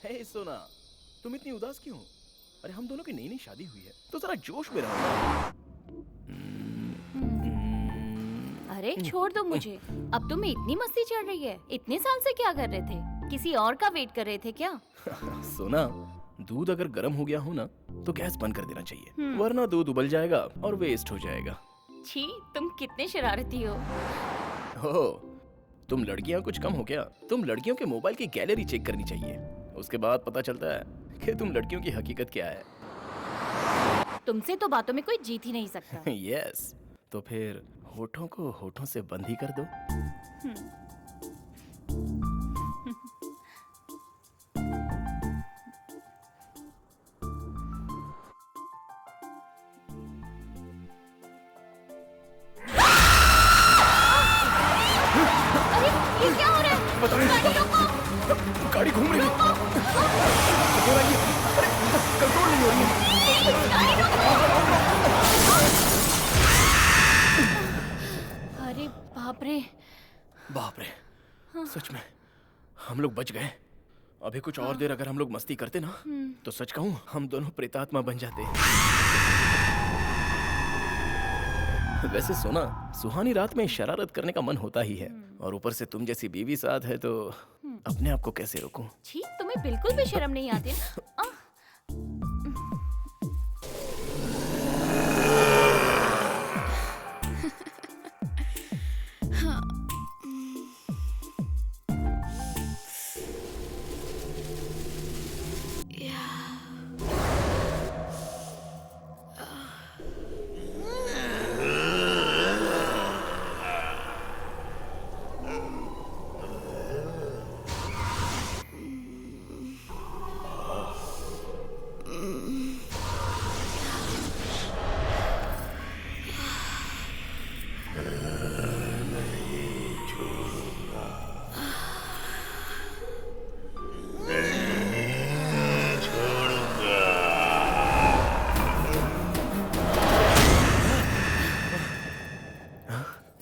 हे सोना, तुम इतनी उदास क्यों हो? अरे हम दोनों की नई नई शादी हुई है, तो जरा जोश में रहो। अरे छोड़ दो मुझे। अब तुम्हें इतनी मस्ती चढ़ रही है। इतने साल से क्या कर रहे थे? किसी और का वेट कर रहे थे क्या? सोना, दूध अगर गर्म हो गया हो ना तो गैस बंद कर देना चाहिए, वरना दूध उबल जाएगा और वेस्ट हो जाएगा। छी, तुम कितने शरारती हो। हो, तुम लड़कियां कुछ कम हो क्या? तुम लड़कियों के मोबाइल की गैलरी चेक करनी चाहिए, उसके बाद पता चलता है कि तुम लड़कियों की हकीकत क्या है। तुमसे तो बातों में कोई जीत ही नहीं सकता। यस, तो फिर होठों को होठों से बंद ही कर दो। अरे ये क्या हो रहा है? पता नहीं, गाड़ी रोको। गाड़ी घूम रही है। अरे, कंट्रोल नहीं हो रही है। गाड़ी रोको। अरे बाप रे। बाप रे, सच में हम लोग बच गए। अभी कुछ और देर अगर हम लोग मस्ती करते ना तो सच कहूं हम दोनों प्रेतात्मा बन जाते। वैसे सोना, सुहानी रात में शरारत करने का मन होता ही है, और ऊपर से तुम जैसी बीवी साथ है तो अपने आप को कैसे रोकूं? छी, तुम्हें बिल्कुल भी शर्म नहीं आती।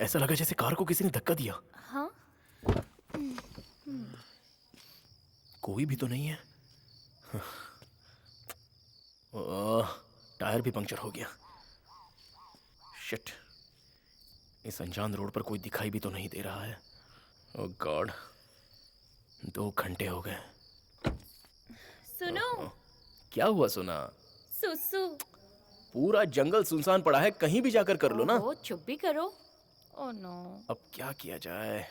ऐसा लगा जैसे कार को किसी ने धक्का दिया। हाँ? कोई भी तो नहीं है। टायर भी पंक्चर हो गया। शिट, इस अनजान रोड पर कोई दिखाई भी तो नहीं दे रहा है। ओह गॉड, 2 घंटे हो गए। सुनो। क्या हुआ सोना? सुसु। पूरा जंगल सुनसान पड़ा है, कहीं भी जाकर कर लो ना। ओह, चुप भी करो। Oh no. अब क्या किया जाए?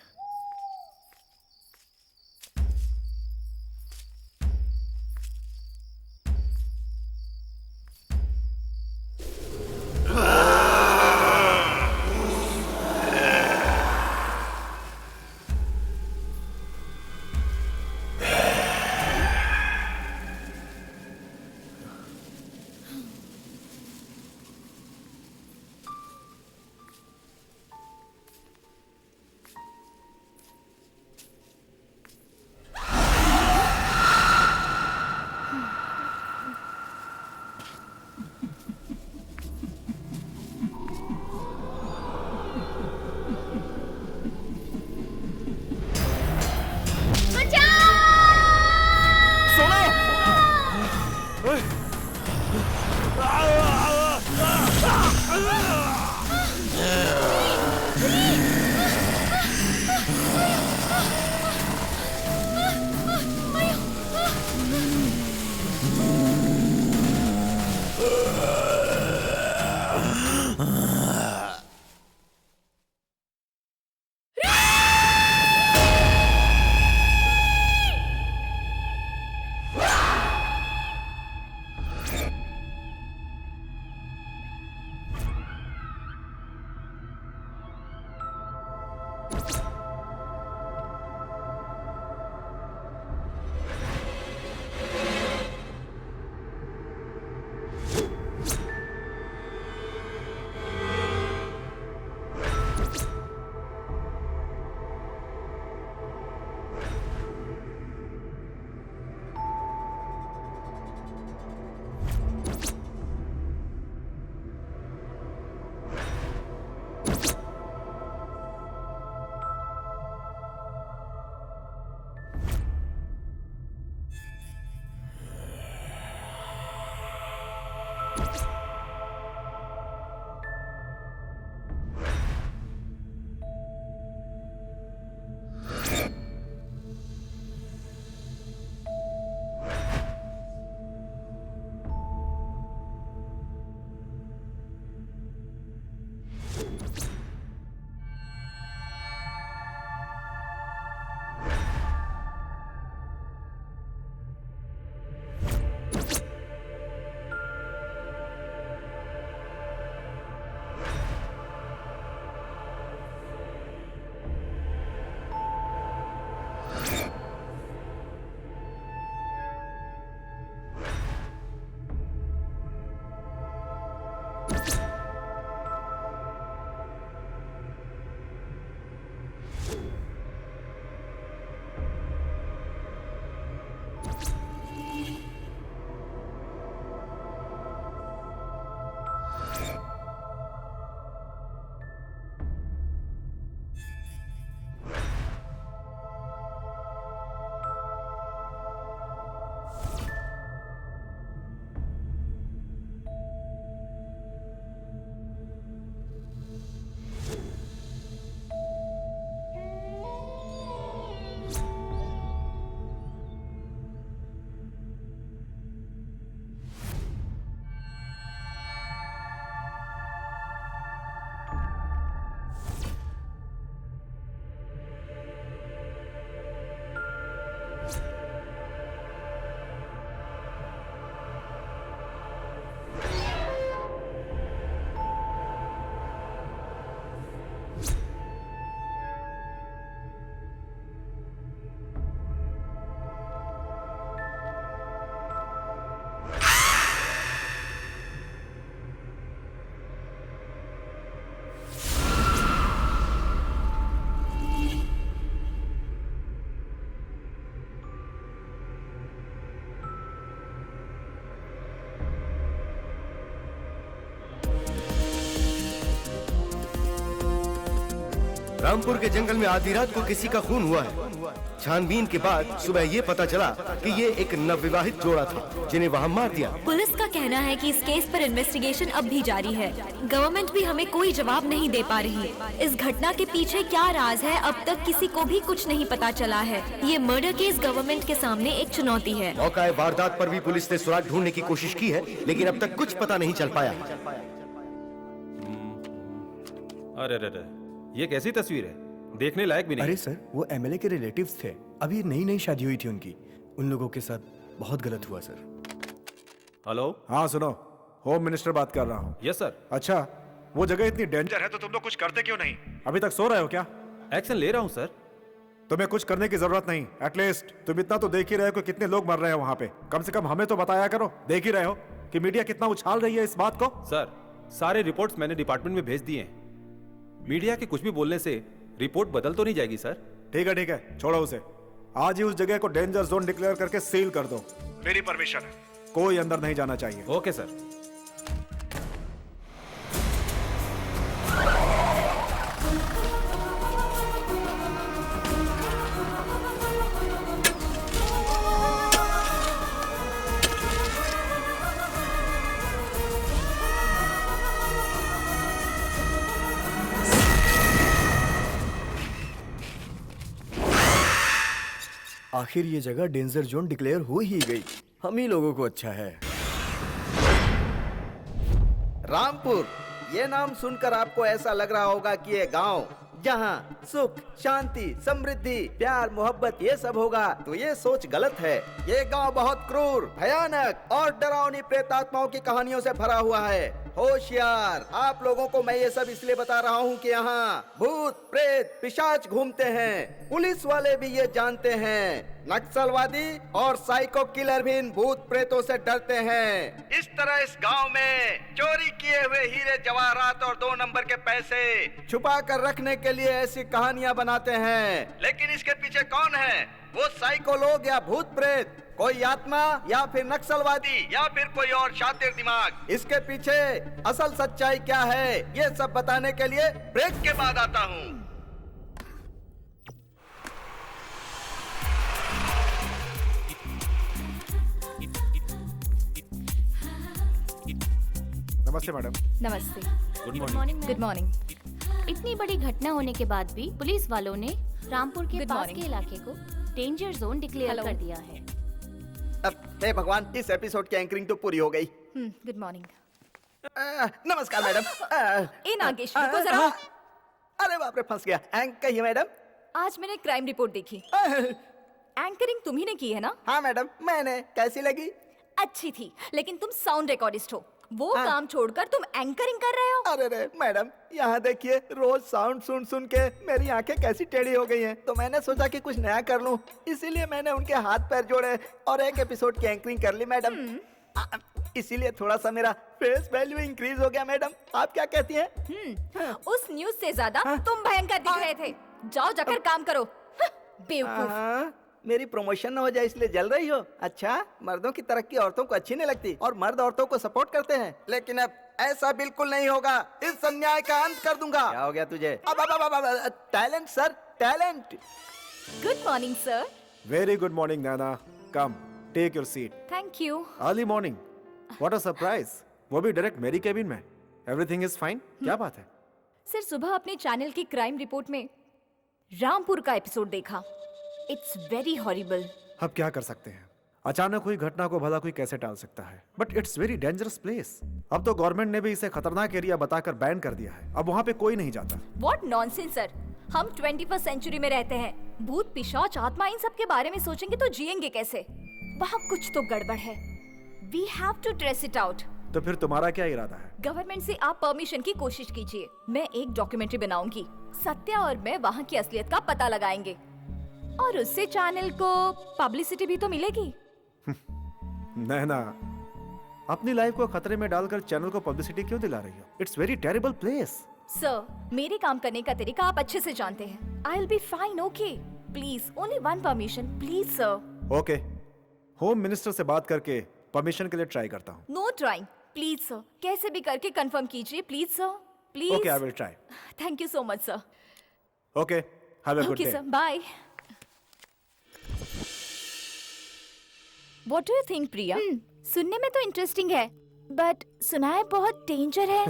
रामपुर के जंगल में आधी रात को किसी का खून हुआ है। छानबीन के बाद सुबह ये पता चला कि ये एक नवविवाहित जोड़ा था जिन्हें वहाँ मार दिया। पुलिस का कहना है कि इस केस पर इन्वेस्टिगेशन अब भी जारी है। गवर्नमेंट भी हमें कोई जवाब नहीं दे पा रही। इस घटना के पीछे क्या राज है, अब तक किसी को भी कुछ नहीं पता चला है। ये मर्डर केस गवर्नमेंट के सामने एक चुनौती है। मौका वारदात पर भी पुलिस ने सुराग ढूंढने की कोशिश की है, लेकिन अब तक कुछ पता नहीं चल पाया। अरे अरे, ये कैसी तस्वीर है, देखने लायक भी नहीं। अरे सर, वो एमएलए के रिलेटिव्स थे। अभी नई नई शादी हुई थी उनकी। उन लोगों के साथ बहुत गलत हुआ सर। हेलो। हाँ सुनो, होम मिनिस्टर बात कर रहा हूँ। Yes sir. अच्छा, वो जगह इतनी डेंजर है तो तुम लोग कुछ करते क्यों नहीं? अभी तक सो रहे हो क्या? एक्शन ले रहा हूँ सर। तुम्हें कुछ करने की जरूरत नहीं। एटलीस्ट तुम इतना तो देख ही रहे हो कि कितने लोग मर रहे हैं वहाँ पे। कम से कम हमें तो बताया करो। देख ही रहे हो कि मीडिया कितना उछाल रही है इस बात को। सर, सारे रिपोर्ट्स मैंने डिपार्टमेंट में भेज दिए हैं। मीडिया के कुछ भी बोलने से रिपोर्ट बदल तो नहीं जाएगी सर? ठीक है, छोड़ो उसे। आज ही उस जगह को डेंजर जोन डिक्लेयर करके सील कर दो। मेरी परमिशन है, कोई अंदर नहीं जाना चाहिए। Okay sir. आखिर ये जगह डेंजर जोन डिक्लेयर हो ही गई। हम ही लोगों को अच्छा है। रामपुर, ये नाम सुनकर आपको ऐसा लग रहा होगा कि ये गांव जहाँ सुख, शांति, समृद्धि, प्यार, मोहब्बत ये सब होगा, तो ये सोच गलत है। ये गांव बहुत क्रूर, भयानक और डरावनी प्रेतात्माओं की कहानियों से भरा हुआ है। होशियार, आप लोगों को मैं ये सब इसलिए बता रहा हूँ कि यहाँ भूत, प्रेत, पिशाच घूमते हैं। पुलिस वाले भी ये जानते हैं। नक्सलवादी और साइको किलर भी इन भूत प्रेतों से डरते हैं। इस तरह इस गांव में चोरी किए हुए हीरे जवाहरात और 2 नंबर के पैसे छुपा कर रखने के लिए ऐसी कहानियाँ बनाते हैं। लेकिन इसके पीछे कौन है? वो साइको लोग या भूत प्रेत, कोई आत्मा या फिर नक्सलवादी या फिर कोई और शातिर दिमाग। इसके पीछे असल सच्चाई क्या है, ये सब बताने के लिए ब्रेक के बाद आता हूँ। नमस्ते मैडम। नमस्ते। Good morning. Good morning. इतनी बड़ी घटना होने के बाद भी पुलिस वालों ने रामपुर के Good पास morning. के इलाके को डेंजर जोन डिक्लेयर कर दिया है। हे भगवान, इस एपिसोड की एंकरिंग तो पूरी हो गई। Good morning. नमस्कार मैडम। ए नागेश, रुको जरा। अरे बाप रे, फंस गया। कहिए मैडम। आज मैंने क्राइम रिपोर्ट देखी। एंकरिंग तुम्ही ने की है ना? हाँ मैडम, मैंने। कैसी लगी? अच्छी थी, लेकिन तुम साउंड रिकॉर्डिस्ट हो। वो हाँ। काम छोड़कर तुम एंकरिंग कर रहे हो। अरे रे मैडम, यहाँ देखिए, रोज साउंड सुन सुन के मेरी आंखें कैसी टेढ़ी हो गई हैं। तो मैंने सोचा कि कुछ नया कर लूं, इसीलिए मैंने उनके हाथ पैर जोड़े और एक एपिसोड की एंकरिंग कर ली मैडम। इसीलिए थोड़ा सा मेरा फेस वैल्यू इंक्रीज हो गया मैडम। आप क्या कहती हैं? उस न्यूज से ज्यादा तुम भयंकर दिख रहे थे। जाओ जाकर काम करो। बेवकूफ। हाँ, मेरी प्रमोशन न हो जाए इसलिए जल रही हो? अच्छा, मर्दों की तरक्की औरतों को अच्छी नहीं लगती और मर्द औरतों को सपोर्ट करते हैं, लेकिन अब ऐसा बिल्कुल नहीं होगा। इस अन्याय का अंत कर दूंगा। क्या हो गया तुझे? अब talent sir, talent. Good morning sir. Very good morning Naina. Come, take your seat. Thank you. Early morning, what a surprise. वो भी डायरेक्ट मेरी केबिन में। Everything is fine? क्या बात है? सर, सुबह अपने चैनल की क्राइम रिपोर्ट में रामपुर का एपिसोड देखा। It's very horrible. अब क्या कर सकते हैं, अचानक हुई घटना को भला कोई कैसे टाल सकता है? But it's very dangerous place. अब तो गवर्नमेंट ने भी इसे खतरनाक एरिया बताकर बैन कर दिया है। अब वहाँ पे कोई नहीं जाता। व्हाट नॉनसेंस सर, हम 21st सेंचुरी में रहते हैं। भूत, पिशाच, आत्मा, इन सब के बारे में सोचेंगे तो जिएंगे कैसे? वहाँ कुछ तो गड़बड़ है। We have to trace it out. तो फिर तुम्हारा क्या इरादा है? गवर्नमेंट से आप परमिशन की कोशिश कीजिए। मैं एक डॉक्यूमेंट्री बनाऊंगी। सत्या और मैं वहाँ की असलियत का पता लगाएंगे और उससे चैनल को पब्लिसिटी भी तो मिलेगी। नैना, अपनी लाइफ को खतरे में डालकर चैनल को पब्लिसिटी क्यों दिला रही हो? It's very terrible place. Sir, मेरे काम करने का तरीका आप अच्छे से जानते हैं। I will be fine, okay? Please, only one permission, please sir. Okay, home minister से बात करके परमिशन के लिए ट्राई करता हूँ। No trying, please sir. कैसे भी करके कंफर्म कीजिए, please sir, please. Okay, I will try. Thank you so much sir. Okay, have a good okay day. Sir, bye. What do you think Priya? सुनने में तो इंटरेस्टिंग है, बट सुना है बहुत डेंजर है।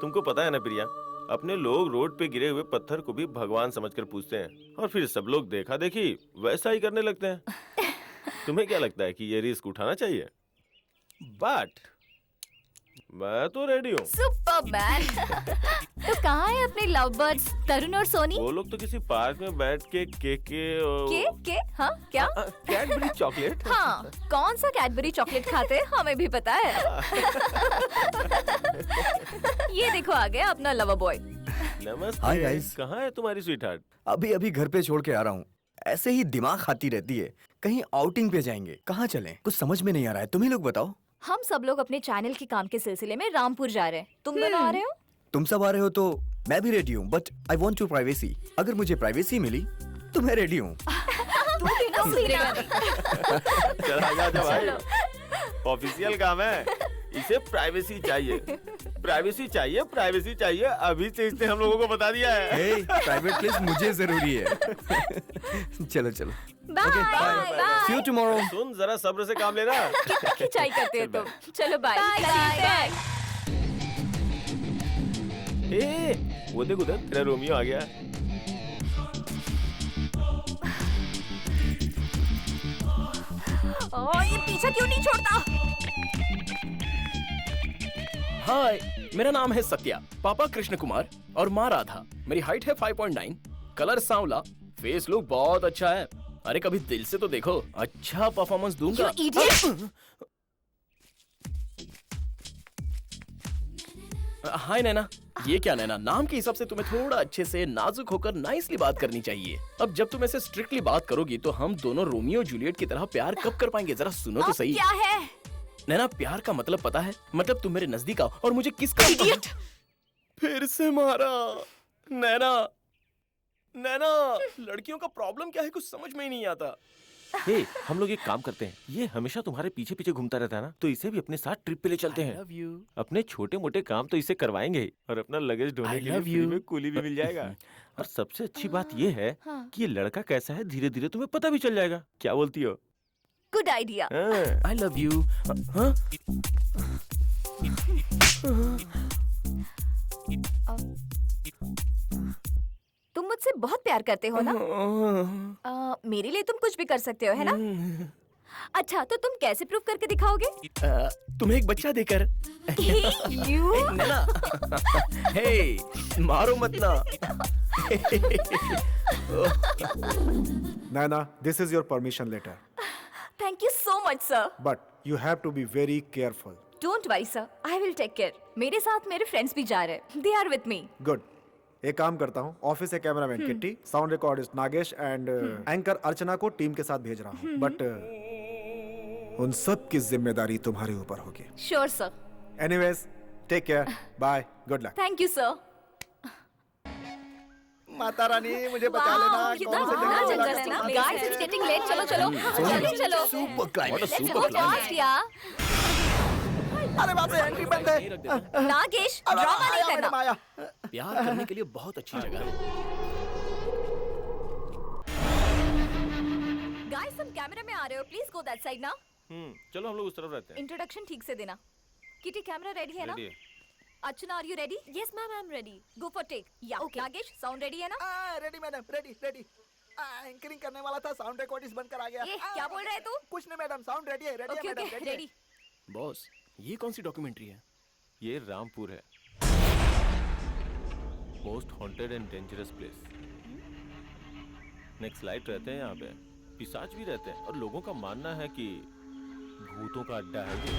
तुमको पता है ना प्रिया, अपने लोग रोड पे गिरे हुए पत्थर को भी भगवान समझकर पूजते हैं और फिर सब लोग देखा देखी वैसा ही करने लगते हैं। तुम्हें क्या लगता है कि ये रिस्क उठाना चाहिए? बट मैं तो रेडी हूँ। सुपरमैन। तो कहाँ है अपने लव बर्ड्स तरुण और सोनी? वो लोग तो किसी पार्क में बैठ के के हाँ क्या? Cadbury chocolate. हाँ, कौन सा कैडबरी चॉकलेट खाते हैं हमें भी पता है। ये देखो आ गया अपना लवर बॉय। नमस्ते। Hi, guys. कहाँ है तुम्हारी स्वीटहार्ट? अभी अभी घर पे छोड़ के आ रहा हूँ। ऐसे ही दिमाग खाती रहती है। कहीं आउटिंग पे जाएंगे, कहाँ चलें? कुछ समझ में नहीं आ रहा है, तुम ही लोग बताओ। हम सब लोग अपने चैनल के काम के सिलसिले में रामपुर जा रहे हैं। तुम दोनों आ रहे हो? तुम सब आ रहे हो तो मैं भी रेडी हूँ, but I want to privacy. अगर मुझे प्राइवेसी मिली तो मैं रेडी हूँ। चल आजा भाई, ऑफिशियल काम है। इसे प्राइवेसी चाहिए, प्राइवेसी चाहिए, प्राइवेसी चाहिए। अभी से इसने हम लोगों को बता दिया है। प्राइवेट प्लेस मुझे जरूरी है। चलो चलो, bye bye. See you tomorrow. सुन, जरा सब्र से काम लेना। कितना खिंचाई करते हो तुम। चलो बाय बाय। ए, वो देख उधर तेरा रोमियो आ गया। ओह, ये पीछा क्यों नहीं छोड़ता? हाय, मेरा नाम है सत्या, पापा कृष्ण कुमार और माँ राधा। मेरी हाइट है 5.9, कलर सांवला, फेस लुक बहुत अच्छा है। अरे कभी दिल से तो देखो, अच्छा परफॉर्मेंस दूंगा। You idiot! हाय नैना। ये क्या नैना, नाम के हिसाब से तुम्हें थोड़ा अच्छे से नाजुक होकर नाइसली बात करनी चाहिए। अब जब तुम ऐसे स्ट्रिक्टली बात करोगी तो हम दोनों रोमियो जूलियट की तरह प्यार कब कर पाएंगे? जरा सुनो तो सही। क्या है? नैना, प्यार का मतलब पता है? मतलब तुम मेरे नजदीक आओ और मुझे किस का फिर से मारा। नैना, नैना, लड़कियों का प्रॉब्लम क्या है कुछ समझ में ही नहीं आता। हे, हम लोग एक काम करते हैं, ये हमेशा तुम्हारे पीछे पीछे घूमता रहता है ना, तो इसे भी अपने साथ ट्रिप पे ले चलते हैं। अपने छोटे मोटे काम तो इसे करवाएंगे ही, और अपना लगेज ढोने के लिए फ्री में कूली भी मिल जाएगा। और सबसे अच्छी बात ये है कि ये लड़का कैसा है धीरे धीरे तुम्हें पता भी चल जाएगा। क्या बोलती हो? Good idea. I love you. तुम मुझसे बहुत प्यार करते हो ना? मेरे लिए तुम कुछ भी कर सकते हो, है ना? अच्छा, तो तुम कैसे प्रूव करके दिखाओगे? तुम्हें एक बच्चा देकर। यू नैना, हे, मारो मत ना। Naina, this is your permission letter, thank you so much sir. but you have to be very careful. Don't worry sir, I will take care. मेरे साथ मेरे फ्रेंड्स भी जा रहे हैं, they are with me. Good. एक काम करता हूँ, ऑफिस से cameraman Kitty, sound recordist Nagesh and anchor Archana को टीम के साथ भेज रहा हूँ, बट उन सब की जिम्मेदारी तुम्हारे ऊपर होगी। Sure sir. Anyways, take care, bye, good luck. Thank you sir. Mata Rani मुझे बचा लेना। कितना कौन से बड़ा जंगल जंगल वाला है ना? कौन गाइस, इट्स गेटिंग लेट। चलो चलो जल्दी चलो। Super climax. Let's go fast यार। अरे बाप रे, एंट्री बंद है। नागेश, अरे ड्रामा नहीं आया मेरा करना। माया। प्यार करने के लिए बहुत अच्छी जगह है। गाइस, हम कैमरा में आ रहे हो, प्लीज गो दैट साइड ना। चलो हम लोग उस तरफ रहते हैं। इंट्रोडक्शन ठीक से देना। किटी, कैमरा रेडी है ना? रेडी है। Archana, are you ready? Yes ma'am, I am ready. Go for take. या नागेश, साउंड रेडी है ना? Ready madam, ready ready. Anchoring करने वाला था, साउंड रिकॉर्डिस्ट बनकर आ गया। ये क्या बोल रहे तू? कुछ नहीं मैडम, साउंड रेडी है, रेडी है ओके मैडम, ओके, रेडी है। रेडी। बॉस, ये कौन सी डॉक्यूमेंट्री है? ये रामपुर है, most haunted and dangerous place. Next light रहते हैं यहाँ पे, पिशाच भी रहते हैं, और लोगों का मानना है कि भूतों का अड्डा है ये।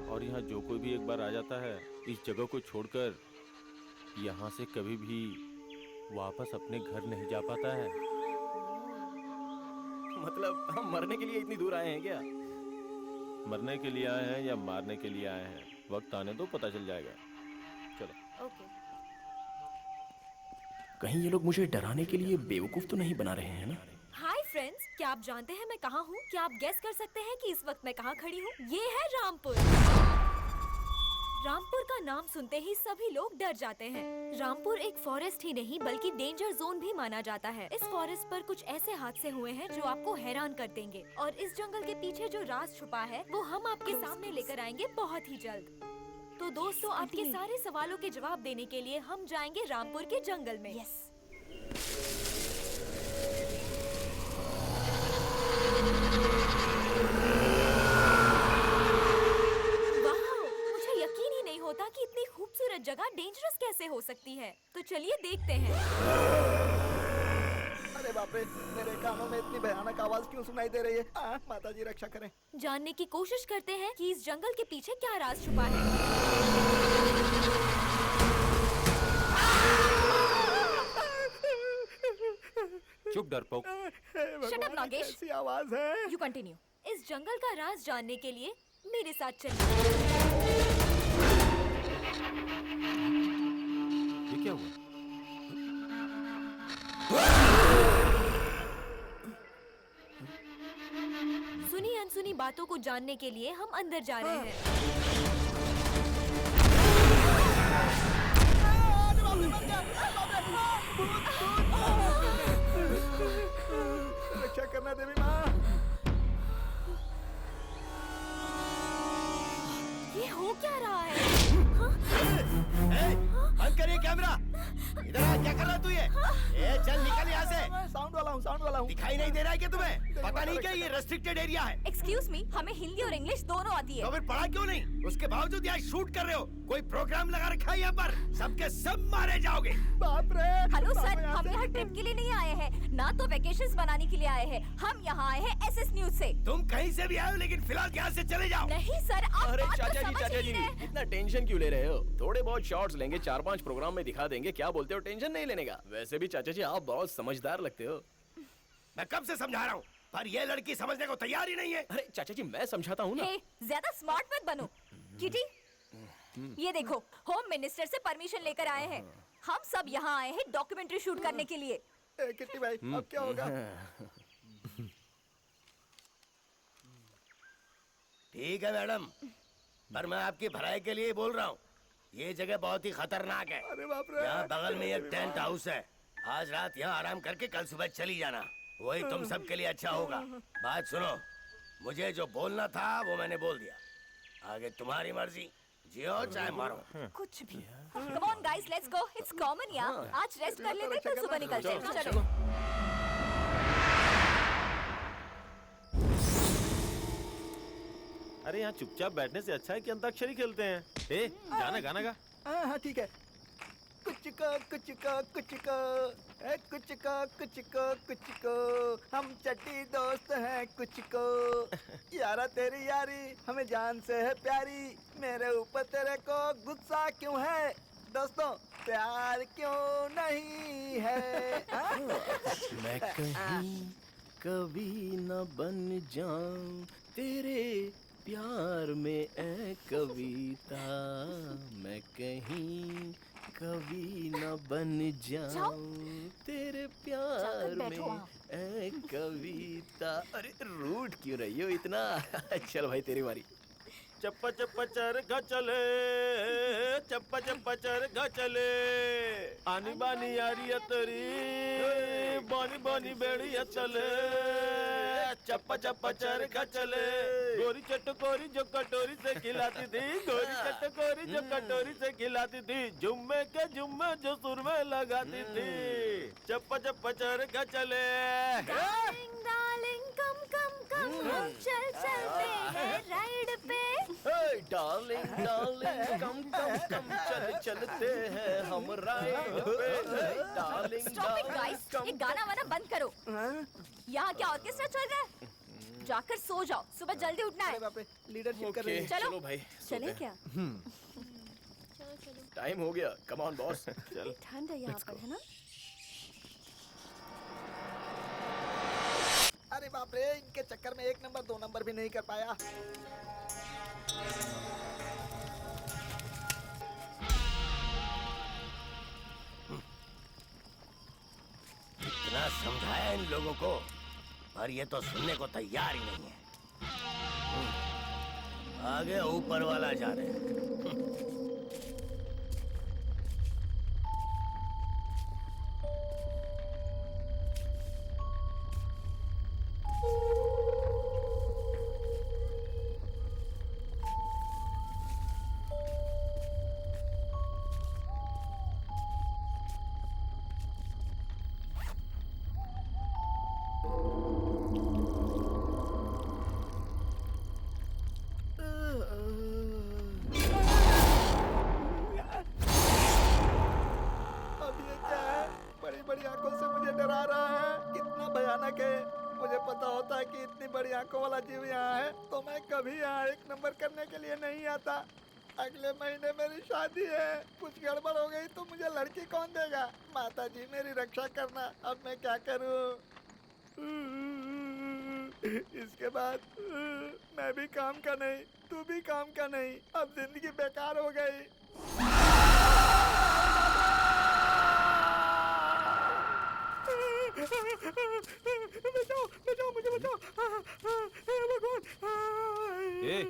और यहाँ जो कोई भी एक बार आ जाता है, इस जगह को छोड़कर यहाँ से कभी भी वापस अपने घर नहीं जा पाता है। मतलब हम मरने के लिए इतनी दूर आए हैं क्या? मरने के लिए आए हैं या मारने के लिए आए हैं, वक्त आने दो पता चल जाएगा। चलो। ओके। कहीं ये लोग मुझे डराने के लिए बेवकूफ तो नहीं बना रहे हैं ना? हाय फ्रेंड्स, क्या आप जानते हैं मैं कहाँ हूँ? क्या आप गेस कर सकते हैं कि इस वक्त मैं कहाँ खड़ी हूँ? ये है रामपुर। रामपुर का नाम सुनते ही सभी लोग डर जाते हैं। रामपुर एक फॉरेस्ट ही नहीं बल्कि डेंजर जोन भी माना जाता है। इस फॉरेस्ट पर कुछ ऐसे हादसे हुए हैं जो आपको हैरान कर देंगे और इस जंगल के पीछे जो राज छुपा है वो हम आपके सामने लेकर आएंगे बहुत ही जल्द। तो दोस्तों, आपके सारे सवालों के जवाब देने के लिए हम जाएंगे रामपुर के जंगल में। होता कि इतनी खूबसूरत जगह डेंजरस कैसे हो सकती है। तो चलिए देखते हैं। अरे बाप रे, मेरे कानों में इतनी भयानक आवाज क्यों सुनाई दे रही है? माता जी रक्षा करें। जानने की कोशिश करते हैं कि इस जंगल के पीछे क्या राज छुपा है। चुप डरपोक। Shut up Nagesh. कैसी आवाज है? You continue. इस जंगल का राज जानने के लिए मेरे साथ चलिए। ये क्या हुआ? सुनी अनसुनी बातों को जानने के लिए हम अंदर जा रहे हैं। रक्षा करना देवी माँ। ये हो क्या रहा है? बंद करिए कैमरा। इधर आ, क्या कर रहा तू ये? चल निकल यहाँ से। मैं साउंड वाला हूँ। दिखाई नहीं दे रहा है क्या तुम्हें? पता नहीं क्या ये रेस्ट्रिक्टेड एरिया है? एक्सक्यूज मी, हमें हिंदी और इंग्लिश दोनों आती है। तो फिर पढ़ा क्यों नहीं? उसके बावजूद यहाँ शूट कर रहे हो। कोई प्रोग्राम लगा रखा है यहाँ पर? सबके सब मारे जाओगे। बाप रे। हेलो सर, हम यहाँ ट्रिप के लिए नहीं आए हैं, ना तो वेकेशंस बनाने के लिए आए हैं। हम यहाँ आए हैं एसएस न्यूज से। तुम कहीं से भी आए हो, लेकिन फिलहाल यहाँ से चले जाओ। नहीं सर, आप अरे बात को चाचा समझ जी नहीं रहे। इतना टेंशन क्यों ले रहे हो? थोड़े बहुत शॉट्स लेंगे, 4-5 प्रोग्राम में दिखा देंगे। क्या बोलते हो? टेंशन नहीं लेने का। वैसे भी चाचा जी आप बहुत समझदार लगते हो। मैं कब से समझा रहा हूँ, पर ये लड़की समझने को तैयार ही नहीं है। अरे चाचा जी मैं समझाता हूँ ना। हे, ज्यादा स्मार्ट मत बनो। किटी, ये देखो, होम मिनिस्टर से परमिशन लेकर आए हैं। हम सब यहाँ आए हैं डॉक्यूमेंट्री शूट करने के लिए। किट्टी भाई, अब क्या होगा? ठीक है मैडम, पर मैं आपकी भलाई के लिए बोल रहा हूँ, ये जगह बहुत ही खतरनाक है। अरे बाप रे। यहाँ बगल में एक टेंट हाउस है। आज रात यहाँ आराम करके कल सुबह चली जाना, वही तुम सबके लिए अच्छा होगा। बात सुनो, मुझे जो बोलना था वो मैंने बोल दिया, आगे तुम्हारी मर्जी, जियो चाहे मारो। कुछ भी। Come on guys, let's go. It's common यार। आज रेस्ट कर लेते, कल सुबह निकलते हैं। चलो। अरे यहाँ चुपचाप बैठने से अच्छा है कि अंताक्षरी खेलते हैं। ए, गाना गाना गा। हाँ ठीक है। कुछ को हम चट्टी दोस्त हैं कुछ को। यारा तेरी यारी हमें जान से है प्यारी, मेरे ऊपर तेरे को गुस्सा क्यों है? दोस्तों प्यार क्यों नहीं है? मैं कहीं कभी न बन जाऊं तेरे प्यार में ए कविता, मैं कहीं कभी न बन जाऊं तेरे प्यार में ए कविता। अरे रूठ क्यों रही हो इतना? चल भाई तेरी बारी। चप्पा चप्पा चरखा चले, चप्पा चप्पा चरखा चले, आनी बानी यारिया तेरी, बानी बानी बेड़िया चले। चप्पा चप्पा चरखा चले, गोरी चटकोरी जो कटोरी से खिलाती थी, गोरी चटकोरी जो कटोरी से खिलाती थी, जुम्मे के जुम्मे जो सुर में लगाती थी। चप्पा चप्पा चरखा चले। डार्लिंग डार्लिंग कम कम कम, हम चल चलते हैं राइड पे। डार्लिंग डार्लिंग कम कम कम चल चलते हैं हम राइड पे। डार्लिंग स्टॉप इट गाइस, ये गाना वाना बंद करो। यहाँ क्या ऑर्केस्ट्रा चल रहा है? जाकर सो जाओ, सुबह जल्दी उठना है। बाप रे, लीडरशिप कर रही है। चलो भाई चले क्या? टाइम हो गया। Come on boss. चल। ठंड है यहाँ पर, है ना? अरे बाप रे, इनके चक्कर में 1 नंबर 2 नंबर भी नहीं कर पाया। इतना समझाया इन लोगों को, पर ये तो सुनने को तैयार ही नहीं है। आगे ऊपर वाला जाने। आंखों वाला जीव यहाँ है तो मैं कभी यहाँ 1 नंबर करने के लिए नहीं आता। अगले महीने मेरी शादी है, कुछ गड़बड़ हो गई तो मुझे लड़की कौन देगा? माता जी मेरी रक्षा करना, अब मैं क्या करूँ? इसके बाद मैं भी काम का नहीं, तू भी काम का नहीं, अब जिंदगी बेकार हो गई। बचाओ बचाओ मुझे बचाओ, भगवान। ए,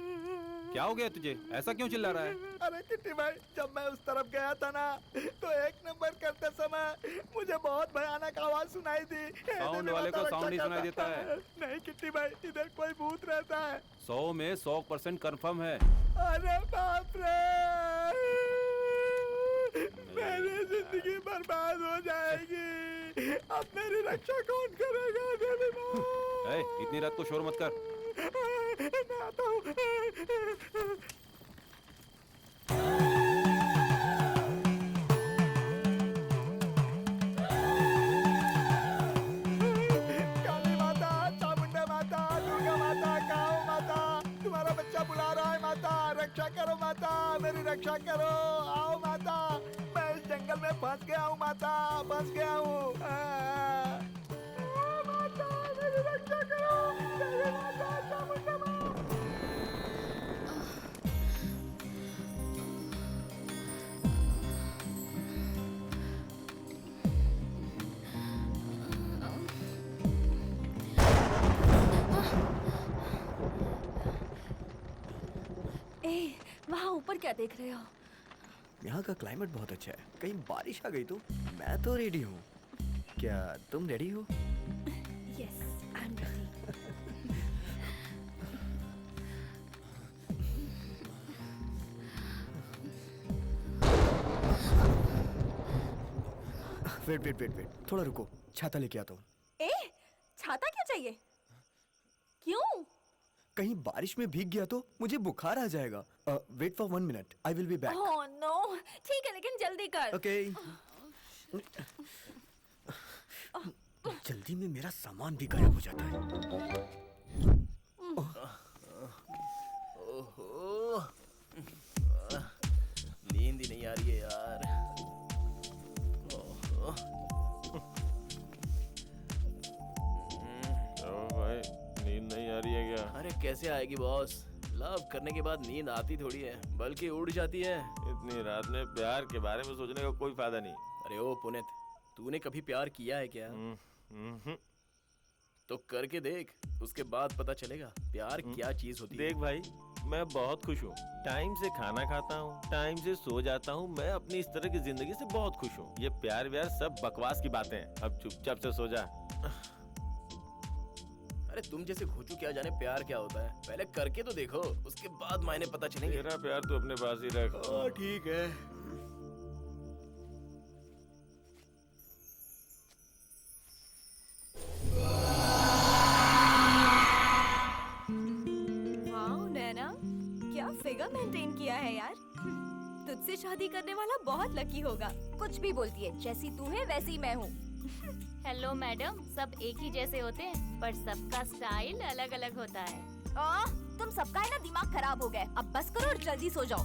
क्या हो गया तुझे? ऐसा क्यों चिल्ला रहा है? अरे किट्टी भाई, जब मैं उस तरफ गया था ना तो 1 नंबर करते समय मुझे बहुत भयानक आवाज सुनाई दी। साउंड वाले को साउंड ही सुनाई देता है। नहीं किट्टी भाई, इधर कोई भूत रहता है। 100 में 100% कंफर्म है। अरे बाप रे, मेरी जिंदगी बर्बाद हो जाएगी। अब मेरी रक्षा कौन करेगा? देवी माँ। इतनी रात को शोर मत कर। मैं आता हूँ। काली माता, चामुंडा माता, दुर्गा माता, काऊ माता, तुम्हारा बच्चा बुला रहा है। माता रक्षा करो, माता मेरी रक्षा करो। आओ माता, मैं इस जंगल में फंस गया हूँ। माता फंस गया हूँ। माता मेरी रक्षा करो। मेरी माता चामुंडा माता। वहाँ ऊपर क्या देख रहे हो? यहाँ का क्लाइमेट बहुत अच्छा है, कहीं बारिश आ गई तो। मैं तो रेडी हूँ, क्या तुम रेडी हो? Yes, I am ready. Wait, थोड़ा रुको, छाता लेके आता हूँ। छाता क्यों चाहिए? क्यों? कहीं बारिश में भीग गया तो मुझे बुखार आ जाएगा। Wait for 1 minute, I will be back. Oh no, ठीक है लेकिन जल्दी कर। ओके। जल्दी में मेरा सामान भी गायब हो जाता है। ओहो, नींद ही नहीं आ रही है यार। ओहो। भाई नींद नहीं आ रही है क्या? अरे कैसे आएगी बॉस? लव करने के बाद नींद आती थोड़ी है, बल्कि उड़ जाती है। इतनी रात में प्यार के बारे में सोचने का कोई फायदा नहीं। अरे ओ पुनीत, तूने कभी प्यार किया है क्या? तो करके देख, उसके बाद पता चलेगा प्यार क्या चीज होती है। देख भाई, मैं बहुत खुश हूँ। टाइम से खाना खाता हूँ, टाइम से सो जाता हूँ। मैं अपनी इस तरह की जिंदगी से बहुत खुश हूँ। ये प्यार व्यार सब बकवास की बातें हैं। अब चुपचाप से सो जा। अरे तुम जैसे घोचू क्या जाने प्यार क्या होता है। पहले करके तो देखो, उसके बाद मायने पता चलेंगे। मेरा प्यार तो अपने पास ही रख। ठीक है। वाओ नैना, क्या फिगर मेंटेन किया है यार। तुझसे शादी करने वाला बहुत लकी होगा। कुछ भी बोलती है, जैसी तू है वैसी मैं हूँ। हेलो मैडम, सब एक ही जैसे होते हैं पर सबका स्टाइल अलग अलग होता है। तुम सबका है ना दिमाग खराब हो गया। अब बस करो और जल्दी सो जाओ।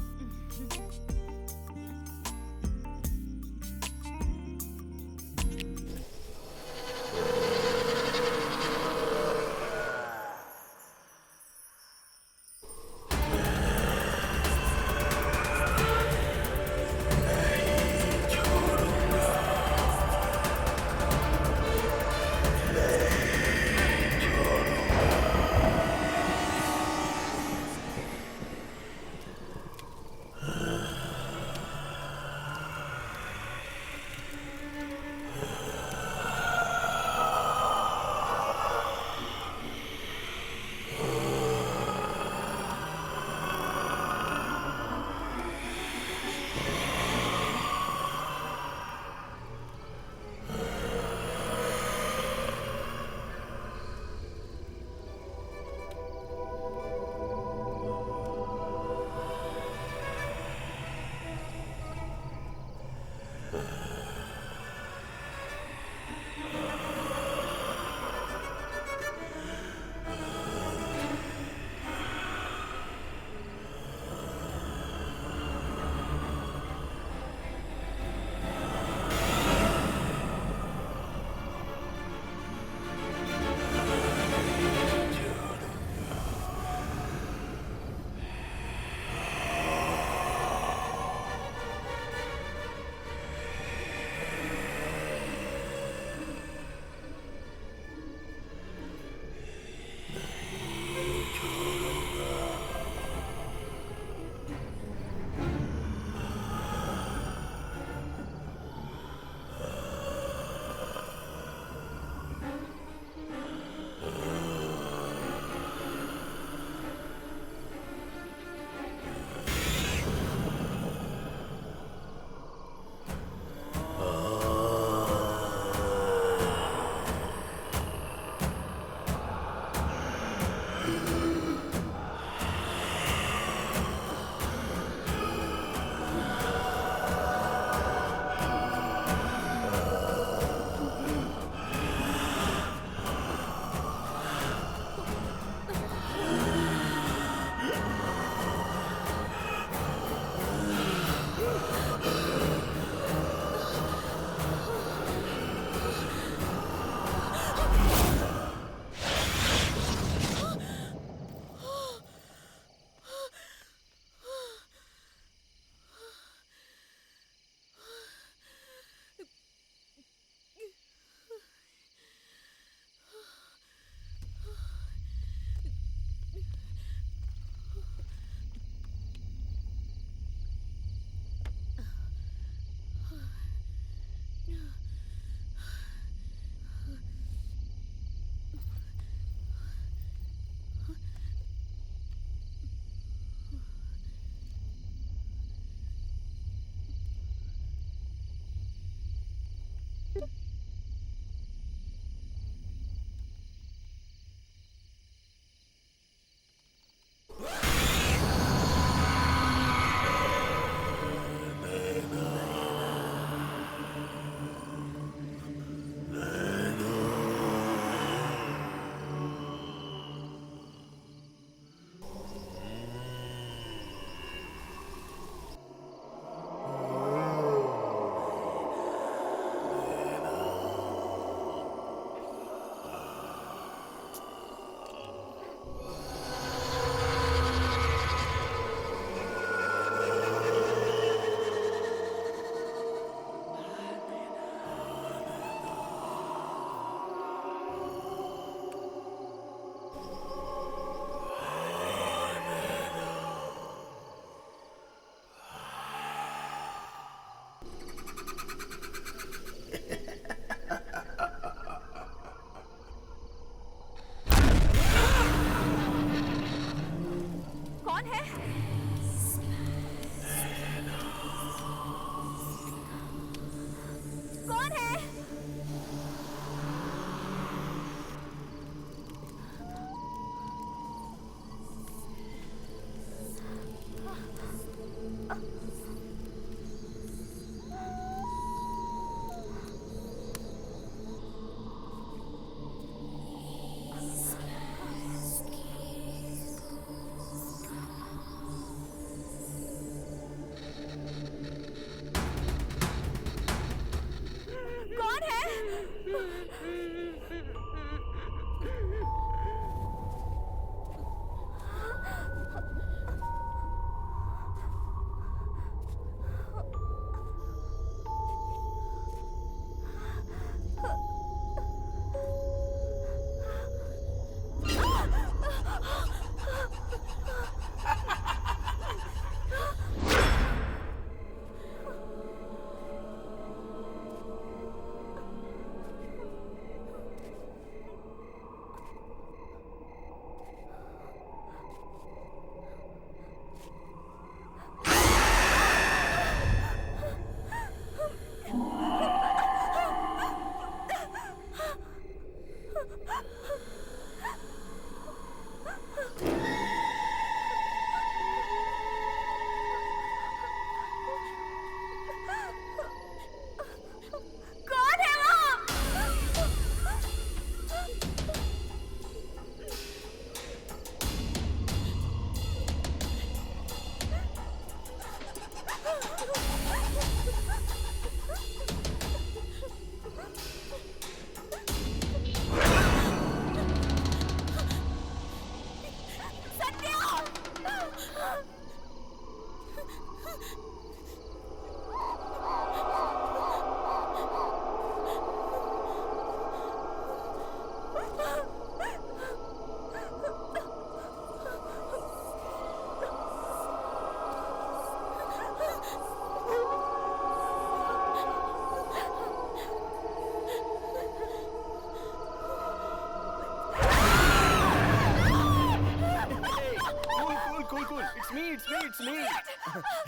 cool. It's me.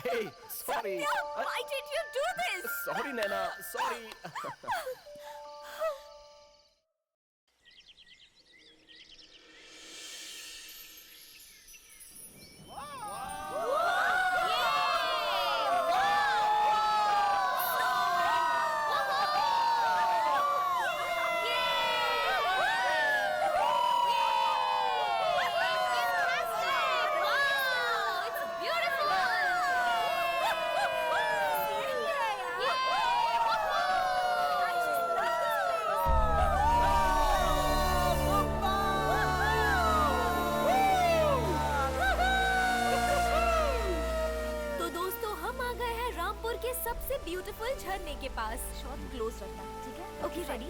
Hey, sorry. Why did you do this? Sorry, Naina. Sorry. सबसे ब्यूटीफुल झरने के पास। शॉट क्लोज रखना, ठीक है? Okay ready.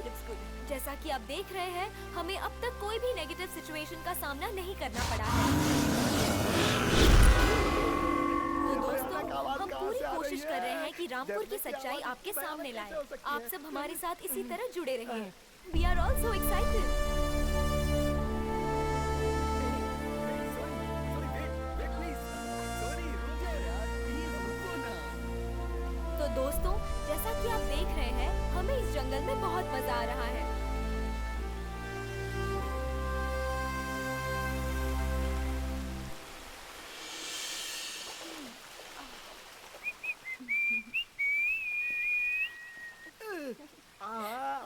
जैसा कि आप देख रहे हैं, हमें अब तक कोई भी नेगेटिव सिचुएशन का सामना नहीं करना पड़ा है। तो दोस्तों, हम पूरी कोशिश कर रहे हैं कि रामपुर की सच्चाई आपके सामने लाएं। आप सब हमारे साथ इसी तरह जुड़े रहिए। We are all so excited. तो दोस्तों, जैसा कि आप देख रहे हैं, हमें इस जंगल में बहुत मजा आ रहा है।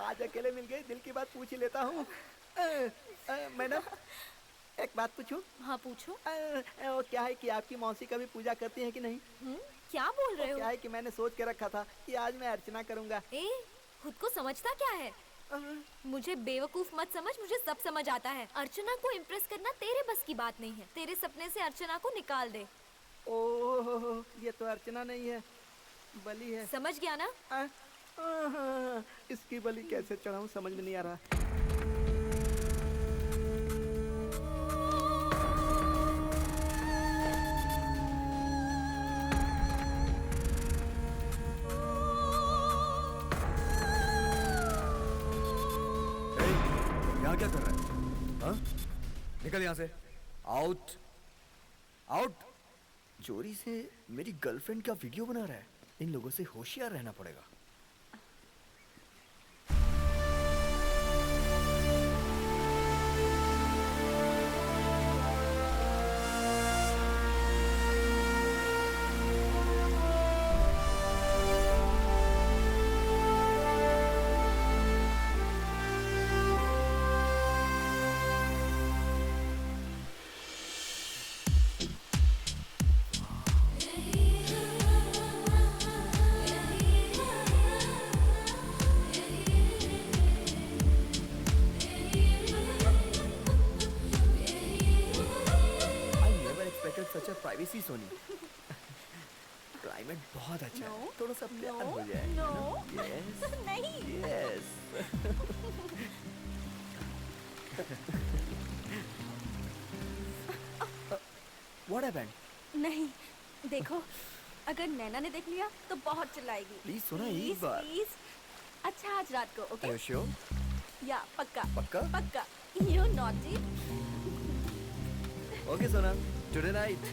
आज अकेले मिल गए, दिल की बात पूछ ही लेता हूँ। मैडम, एक बात पूछूं? हाँ पूछो। वो क्या है कि आपकी मौसी कभी पूजा करती है कि नहीं? क्या बोल रहे हो? क्या है कि मैंने सोच के रखा था कि आज मैं अर्चना करूंगा। खुद को समझता क्या है? मुझे बेवकूफ मत समझ, मुझे सब समझ आता है। अर्चना को इम्प्रेस करना तेरे बस की बात नहीं है। तेरे सपने से अर्चना को निकाल दे। ओह, ये तो अर्चना नहीं है, बलि है। समझ गया ना? इसकी बलि कैसे चढ़ाऊं समझ में नहीं आ रहा। यहाँ क्या कर रहा है? हाँ? निकल यहाँ से। Out, out. चोरी से मेरी गर्लफ्रेंड का वीडियो बना रहा है। इन लोगों से होशियार रहना पड़ेगा। सच प्राइवेसी सोनी। क्लाइमेट बहुत अच्छा है। थोड़ा सा प्यार हो जाए। यस नहीं। यस। What happened? नहीं, देखो, अगर नैना ने देख लिया तो बहुत चिल्लाएगी। प्लीज सुना एक बार। प्लीज। अच्छा, आज रात को, ओके? Are you sure? या पक्का। पक्का? पक्का। You naughty. ओके सोना, टुडे नाइट।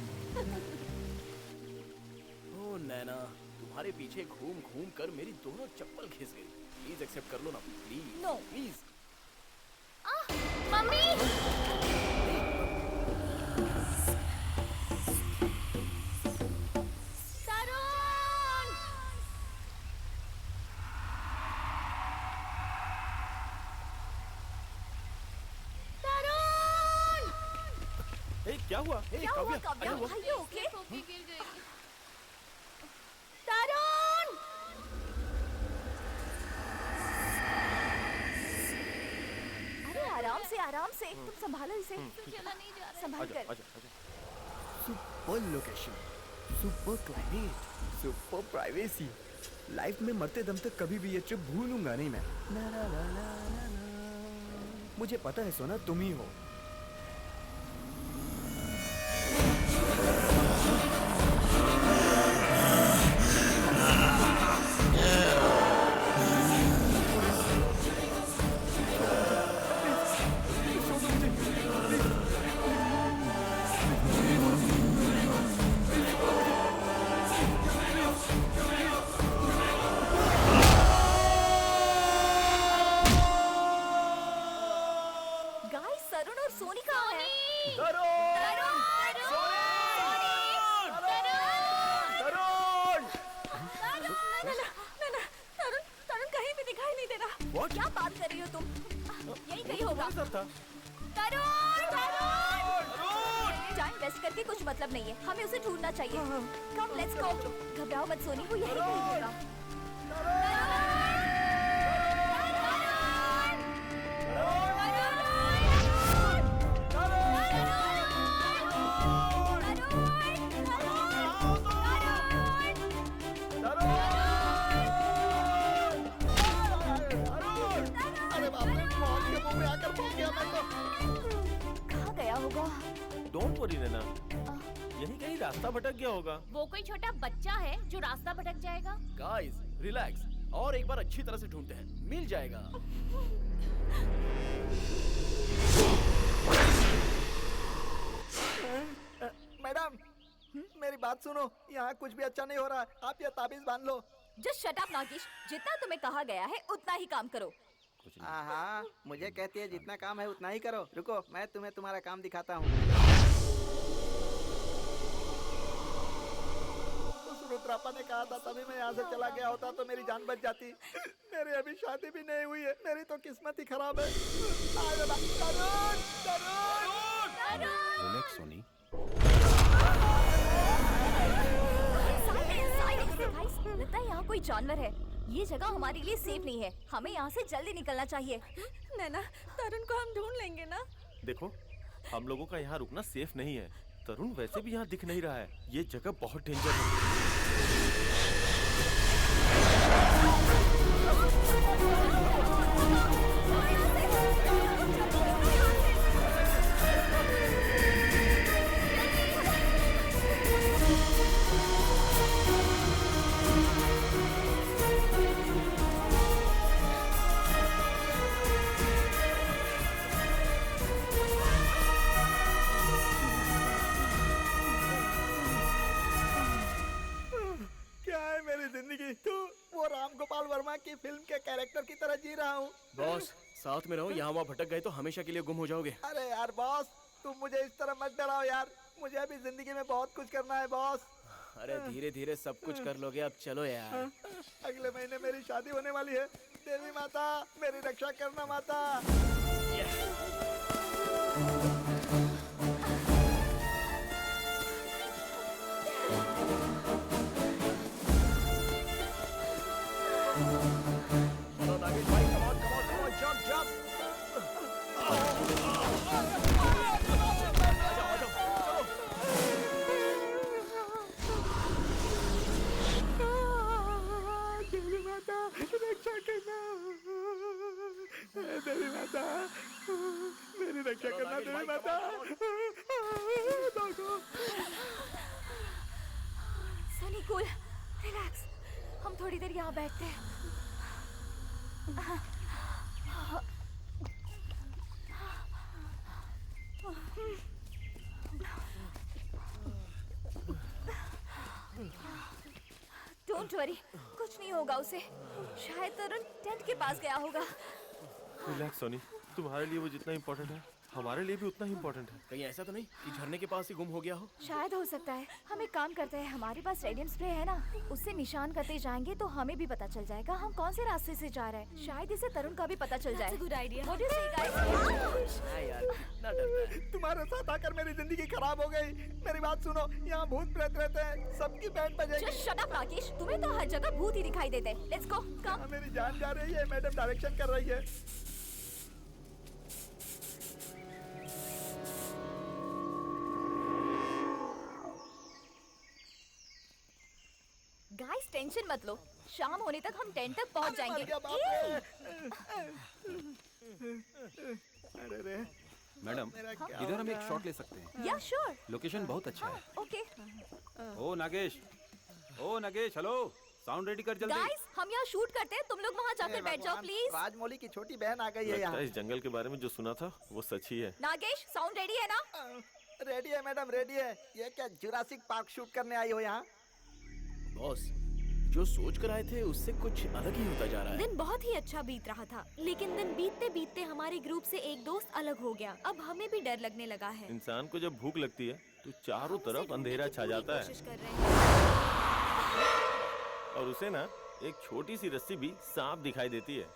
ओ नैना, तुम्हारे पीछे घूम घूम कर मेरी दोनों चप्पल घिस गई। प्लीज एक्सेप्ट कर लो ना, प्लीज। No please. मम्मी। क्या हुआ? क्या हुआ काव्या? Are you okay? गिर गई। तरुण! अरे आराम से तुम संभालो इसे। चला नहीं जा रहा। संभाल कर। Super location, super climate, super privacy. Life में मरते दम तक कभी भी ये ट्रिप भूलूंगा नहीं मैं। मुझे पता है सोना, तुम ही हो। क्या बात कर रही हो तुम? यही कहीं होगा। था टाइम वेस्ट करके कुछ मतलब नहीं है, हमें उसे ढूंढना चाहिए। Come let's go. घबराओ मत सोनी, वो यही कहीं होगा। कहाँ गया होगा? डोंट वरी नैना, यही कहीं रास्ता भटक गया होगा। वो कोई छोटा बच्चा है जो रास्ता भटक जाएगा? गाइस रिलैक्स, और एक बार अच्छी तरह से ढूंढते हैं, मिल जाएगा। मैडम मेरी बात सुनो, यहाँ कुछ भी अच्छा नहीं हो रहा, आप ये ताबीज बांध लो। जस्ट शट अप नागेश, जितना तुम्हें कहा गया है उतना ही काम करो। हाँ, मुझे कहती है जितना काम है उतना ही करो। रुको, मैं तुम्हें तुम्हारा काम दिखाता हूँ। उस रुद्रापा ने कहा था तभी मैं यहाँ से चला गया होता तो मेरी जान बच जाती। मेरी अभी शादी भी नहीं हुई है, मेरी तो किस्मत ही खराब है। रिलैक्स सोनी। लगता है यहाँ कोई जानवर है। ये जगह हमारे लिए सेफ नहीं है, हमें यहाँ से जल्दी निकलना चाहिए। नैना, तरुण को हम ढूंढ लेंगे ना? देखो, हम लोगों का यहाँ रुकना सेफ नहीं है। तरुण वैसे भी यहाँ दिख नहीं रहा है, ये जगह बहुत डेंजर है। की फिल्म के कैरेक्टर की तरह जी रहा हूँ। बॉस साथ में रहो, यहाँ वहाँ भटक गए तो हमेशा के लिए गुम हो जाओगे। अरे यार बॉस, तुम मुझे इस तरह मत डराओ यार, मुझे अभी जिंदगी में बहुत कुछ करना है बॉस। अरे धीरे धीरे सब कुछ कर लोगे, अब चलो यार। अगले महीने मेरी शादी होने वाली है। देवी माता मेरी रक्षा करना माता। देवी माता मेरी रक्षा करना, देवी माता। सनी कूल, रिलैक्स, हम थोड़ी देर यहाँ बैठते हैं। डोंट वरी, कुछ नहीं होगा उसे। शायद तरुण टेंट के पास गया होगा। रिलैक्स सोनी, तुम्हारे लिए वो जितना इम्पोर्टेंट है हमारे लिए भी उतना ही इम्पोर्टेंट है। कहीं ऐसा तो नहीं कि झरने के पास ही गुम हो गया हो? शायद हो सकता है। हम एक काम करते हैं, हमारे पास रेडियम स्प्रे है ना, उससे निशान करते जाएंगे तो हमें भी पता चल जाएगा हम कौन से रास्ते से जा रहे हैं। शायद इसे तरुण का भी पता चल जाए। Good idea. What do you say, guys? यार कितना डरता है। तुम्हारे साथ आकर मेरी जिंदगी खराब हो गई। मेरी बात सुनो, यहाँ भूत प्रेत रहते हैं, सबकी बैंड बजेगी। Just shut up, Rakesh. तुम्हें तो हर जगह भूत ही दिखाई देते हैं। Let's go, come. मेरी जान जा रही है, मैडम डायरेक्शन कर रही है। गाइस टेंशन मत लो, शाम होने तक हम टेंट तक पहुंच जाएंगे। मैडम, इधर हम एक शॉट ले सकते हैं। या श्योर। लोकेशन बहुत अच्छा है। ओके। ओ नागेश, हेलो, साउंड रेडी कर जल्दी। गाइस हम यहाँ शूट करते हैं, तुम लोग वहाँ जाकर बैठ जाओ प्लीज। राजमौली की छोटी बहन आ गई है यहाँ। इस जंगल के बारे में जो सुना था वो सच ही है। नागेश साउंड रेडी है ना? रेडी है मैडम, रेडी है। ये क्या जुरासिक पार्क शूट करने आई हो यहाँ? बॉस जो सोच कर आए थे उससे कुछ अलग ही होता जा रहा है। दिन बहुत ही अच्छा बीत रहा था, लेकिन दिन बीतते बीतते हमारे ग्रुप से एक दोस्त अलग हो गया। अब हमें भी डर लगने लगा है। इंसान को जब भूख लगती है तो चारों तरफ अंधेरा छा जाता है कर रहे हैं। और उसे ना एक छोटी सी रस्सी भी सांप दिखाई देती है।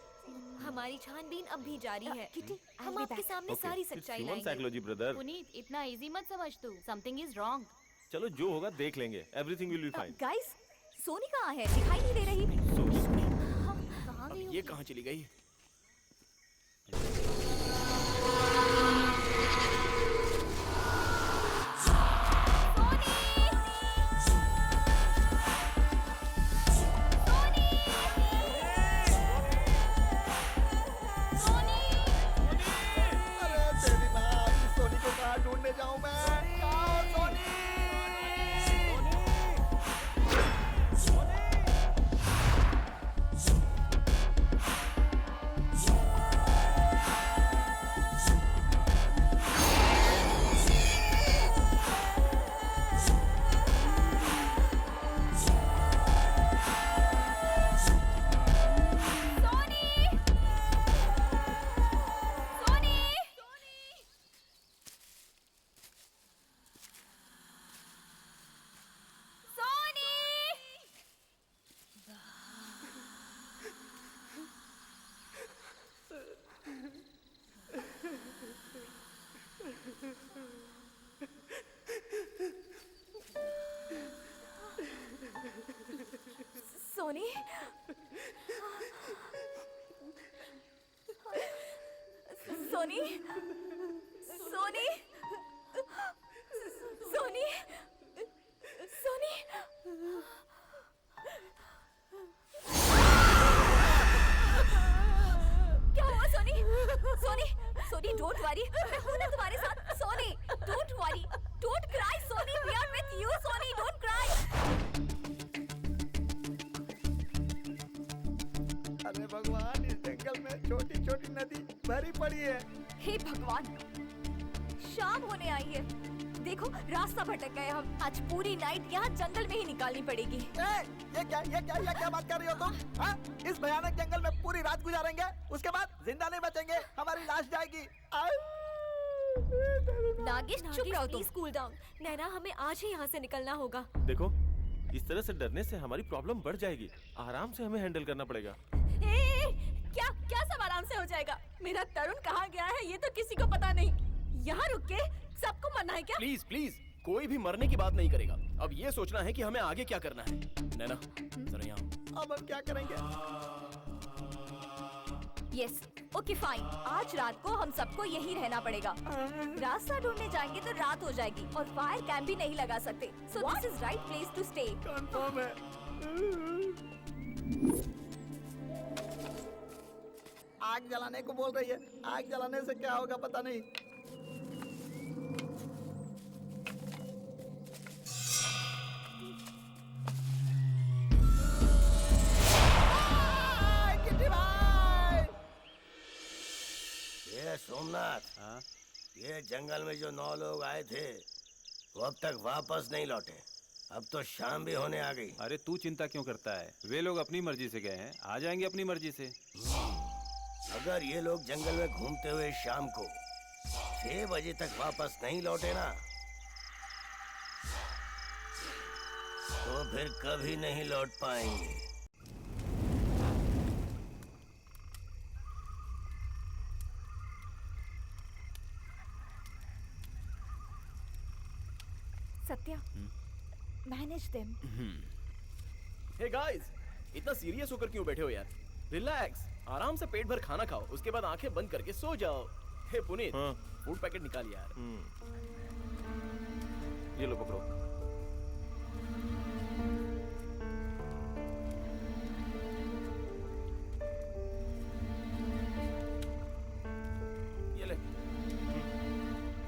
हमारी छानबीन अब भी जारी है। किटी, हम आपके सामने सारी सच्चाई लाएंगे। Psychology brother. पुनीत इतना इजी मत समझ तू, समथिंग इज रॉन्ग। चलो जो होगा देख लेंगे, everything will be fine. Guys, Soni कहाँ है? दिखाई नहीं दे रही। कहाँ गई? ये कहाँ चली गई? ढूंढने जाऊं मैं? कहाँ हो सोनी? सोनी, सोनी, सोनी, सोनी, सोनी। क्या हुआ सोनी? सोनी, सोनी, डोंट वरी, मैं हूं ना तुम्हारे साथ। Soni, don't worry, don't cry Soni, we are with you Soni, don't cry. अरे भगवान, इस जंगल में छोटी छोटी नदी भरी पड़ी है। हे भगवान, शाम होने आई है। देखो रास्ता भटक गए हम। आज पूरी नाइट यहाँ जंगल में ही निकालनी पड़ेगी। ये क्या बात कर रही हो तुम? हाँ? इस भयानक जंगल में पूरी रात गुजारेंगे, उसके बाद जिंदा नहीं बचेंगे, हमारी लाश जाएगी। नागेश, चुप रहो तुम। Please cool down. नैना, हमें आज ही यहाँ से निकलना होगा। देखो, इस तरह से डरने से हमारी प्रॉब्लम बढ़ जाएगी। आराम से हमें हैंडल करना पड़ेगा। क्या क्या सब आराम से हो जाएगा? मेरा तरुण कहाँ गया है ये तो किसी को पता नहीं। यहाँ रुक के सबको मरना है क्या? प्लीज प्लीज, कोई भी मरने की बात नहीं करेगा। अब ये सोचना है कि हमें आगे क्या करना है। नैना, जरा यहाँ। अब हम क्या करेंगे? Yes, okay fine. आज रात को हम सबको यही रहना पड़ेगा। रास्ता ढूंढने जाएंगे तो रात हो जाएगी और फायर कैंप भी नहीं लगा सकते। So this is right place to stay. Confirm है। आग जलाने को बोल रही है। आग जलाने से क्या होगा पता नहीं। ये सोमनाथ, ये जंगल में जो 9 लोग आए थे वो अब तक वापस नहीं लौटे। अब तो शाम भी होने आ गई। अरे तू चिंता क्यों करता है? वे लोग अपनी मर्जी से गए हैं, आ जाएंगे अपनी मर्जी से। अगर ये लोग जंगल में घूमते हुए शाम को 6 बजे तक वापस नहीं लौटे ना, तो फिर कभी नहीं लौट पाएंगे। Satya, manage them. Hey guys, इतना सीरियस होकर क्यों बैठे हो यार? रिलैक्स, आराम से पेट भर खाना खाओ, उसके बाद आंखें बंद करके सो जाओ। हे पुनीत, फूड पैकेट निकाल यार। ये लो पकड़ो। ये ले।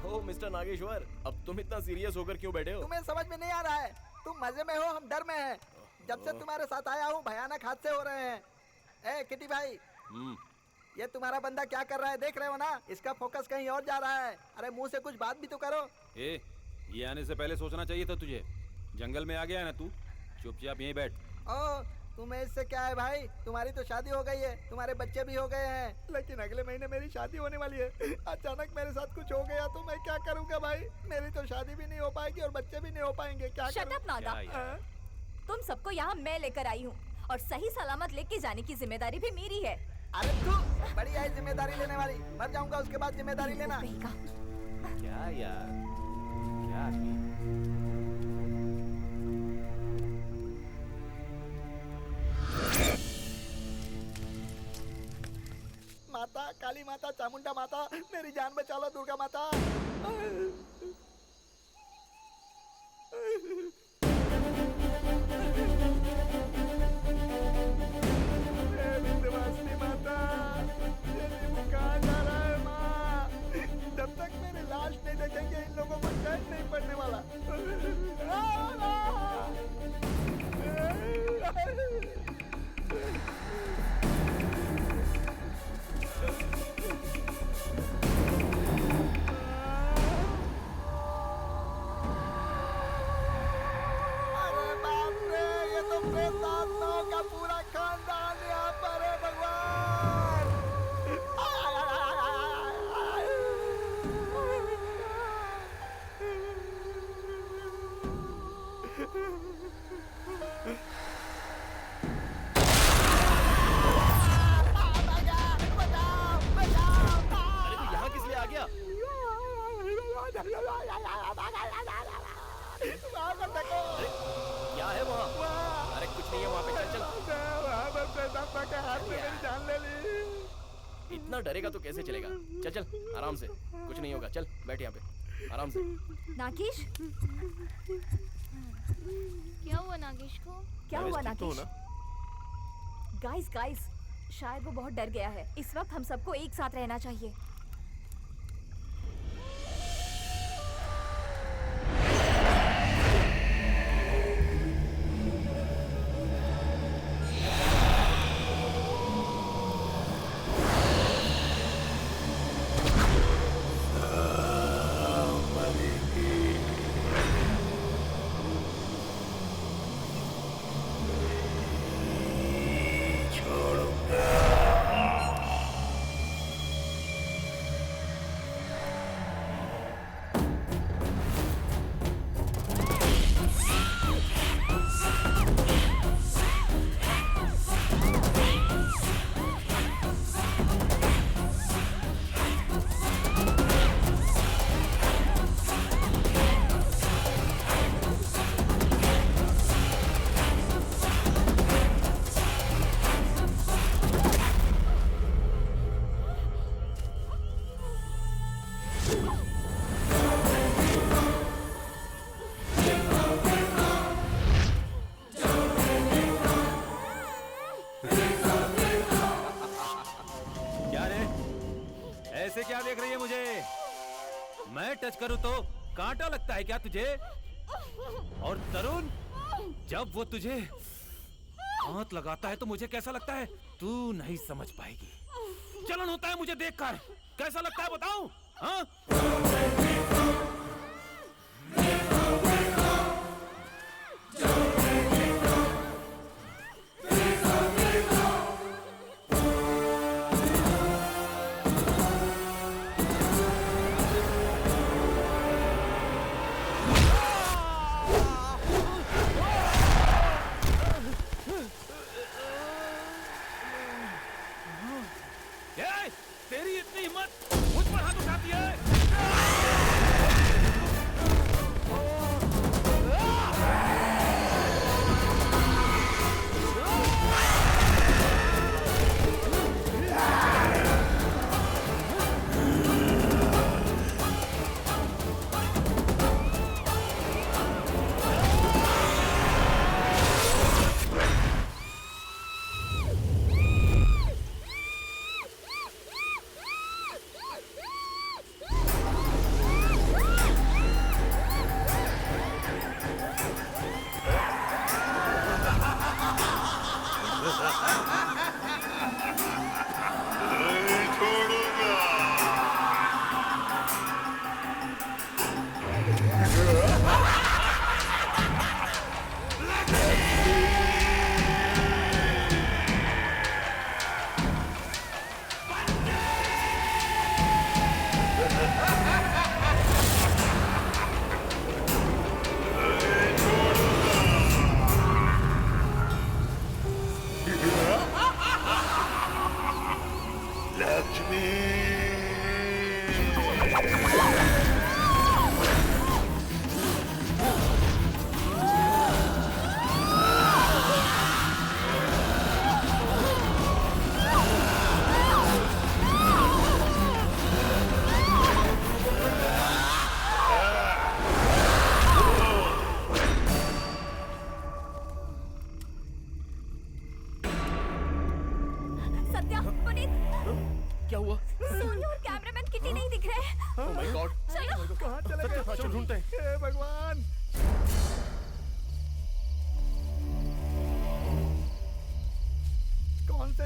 हो मिस्टर नागेश्वर, अब तुम इतना सीरियस होकर क्यों बैठे हो? तुम्हें समझ में नहीं आ रहा है? तुम मजे में हो, हम डर में हैं। जब से तुम्हारे साथ आया हूँ भयानक हादसे हो रहे हैं। ए किटी भाई, ये तुम्हारा बंदा क्या कर रहा है देख रहे हो ना? इसका फोकस कहीं और जा रहा है। अरे मुंह से कुछ बात भी तो करो। ये आने से पहले सोचना चाहिए था तुझे। जंगल में आ गया है ना तू, चुपचाप यहीं बैठ। ओ, तुम्हें इससे क्या है भाई? तुम्हारी तो शादी हो गई है, तुम्हारे बच्चे भी हो गए हैं, लेकिन अगले महीने मेरी शादी होने वाली है। अचानक मेरे साथ कुछ हो गया तो मैं क्या करूँगा भाई? मेरी तो शादी भी नहीं हो पाएगी और बच्चे भी नहीं हो पाएंगे। क्या शट अप नागा। तुम सबको यहाँ मैं लेकर आई हूँ और सही सलामत लेके जाने की जिम्मेदारी भी मेरी है। अरे तू बड़ी है जिम्मेदारी लेने वाली, मर जाऊंगा उसके बाद जिम्मेदारी लेना। क्या यार, क्या माता, काली माता, चामुंडा माता, मेरी जान बचा लो दुर्गा माता। विंध्यवासिनी माता, ये नींबू कहाँ जा रहा है माँ? जब तक मेरी लाश नहीं देखेंगे इन लोगों को चैन नहीं पड़ने वाला। अरे बाप रे, ये तो प्रेतात्माओं का पूरा खानदान यहाँ पर है भगवान। अरे तू यहाँ किस लिए आ गया? क्या है वहाँ? अरे कुछ नहीं है वहाँ पे, चल चल। इतना डरेगा तो कैसे चलेगा? चल चल आराम से, कुछ नहीं होगा, चल बैठ यहाँ पे आराम से। नागेश, क्या हुआ नागेश को? क्या हुआ नागेश? गाइस गाइस, शायद वो बहुत डर गया है। इस वक्त हम सबको एक साथ रहना चाहिए। ऐसे क्या देख रही है मुझे? मैं टच करूं तो कांटा लगता है क्या तुझे? और तरुण, जब वो तुझे हाथ लगाता है तो मुझे कैसा लगता है तू नहीं समझ पाएगी। जलन होता है मुझे देखकर। कैसा लगता है बताऊं? हाँ? तेरी इतनी हिम्मत मुझ पर हाथ उठाती है?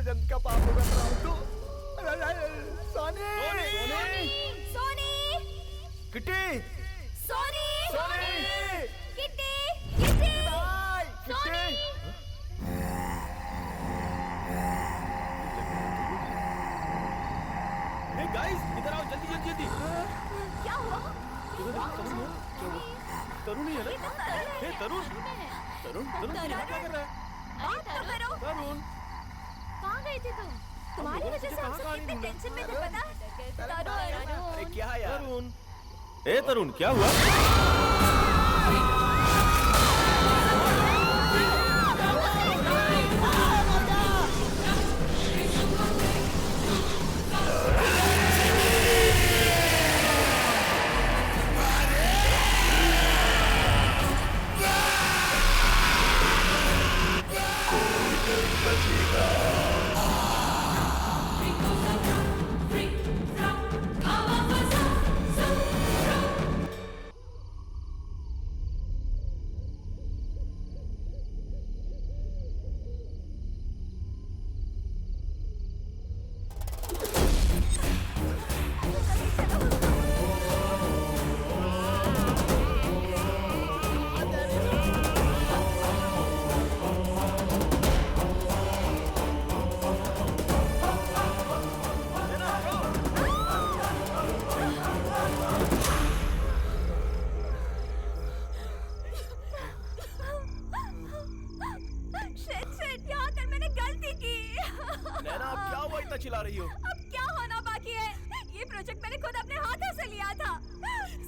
जन्म का पाप भुगत रहा हूँ। तू Soni, Soni, Kitty, Soni, Soni, Kitty, Kitty, Kitty. Guys इधर आओ जल्दी जल्दी जल्दी। क्या हुआ? तरुण ही है ना? हे तरुण, तरुण तरुण यहाँ क्या कर रहा है? बात तो करो। तरुण कहाँ गए थे तुम? तुम्हारी वजह से हम सब कितने टेंशन में थे पता? तरुण, अरे क्या यार? तरुण, ए तरुण क्या हुआ? चिल्ला रही हो? अब क्या होना बाकी है? ये प्रोजेक्ट मैंने खुद अपने हाथों से लिया था,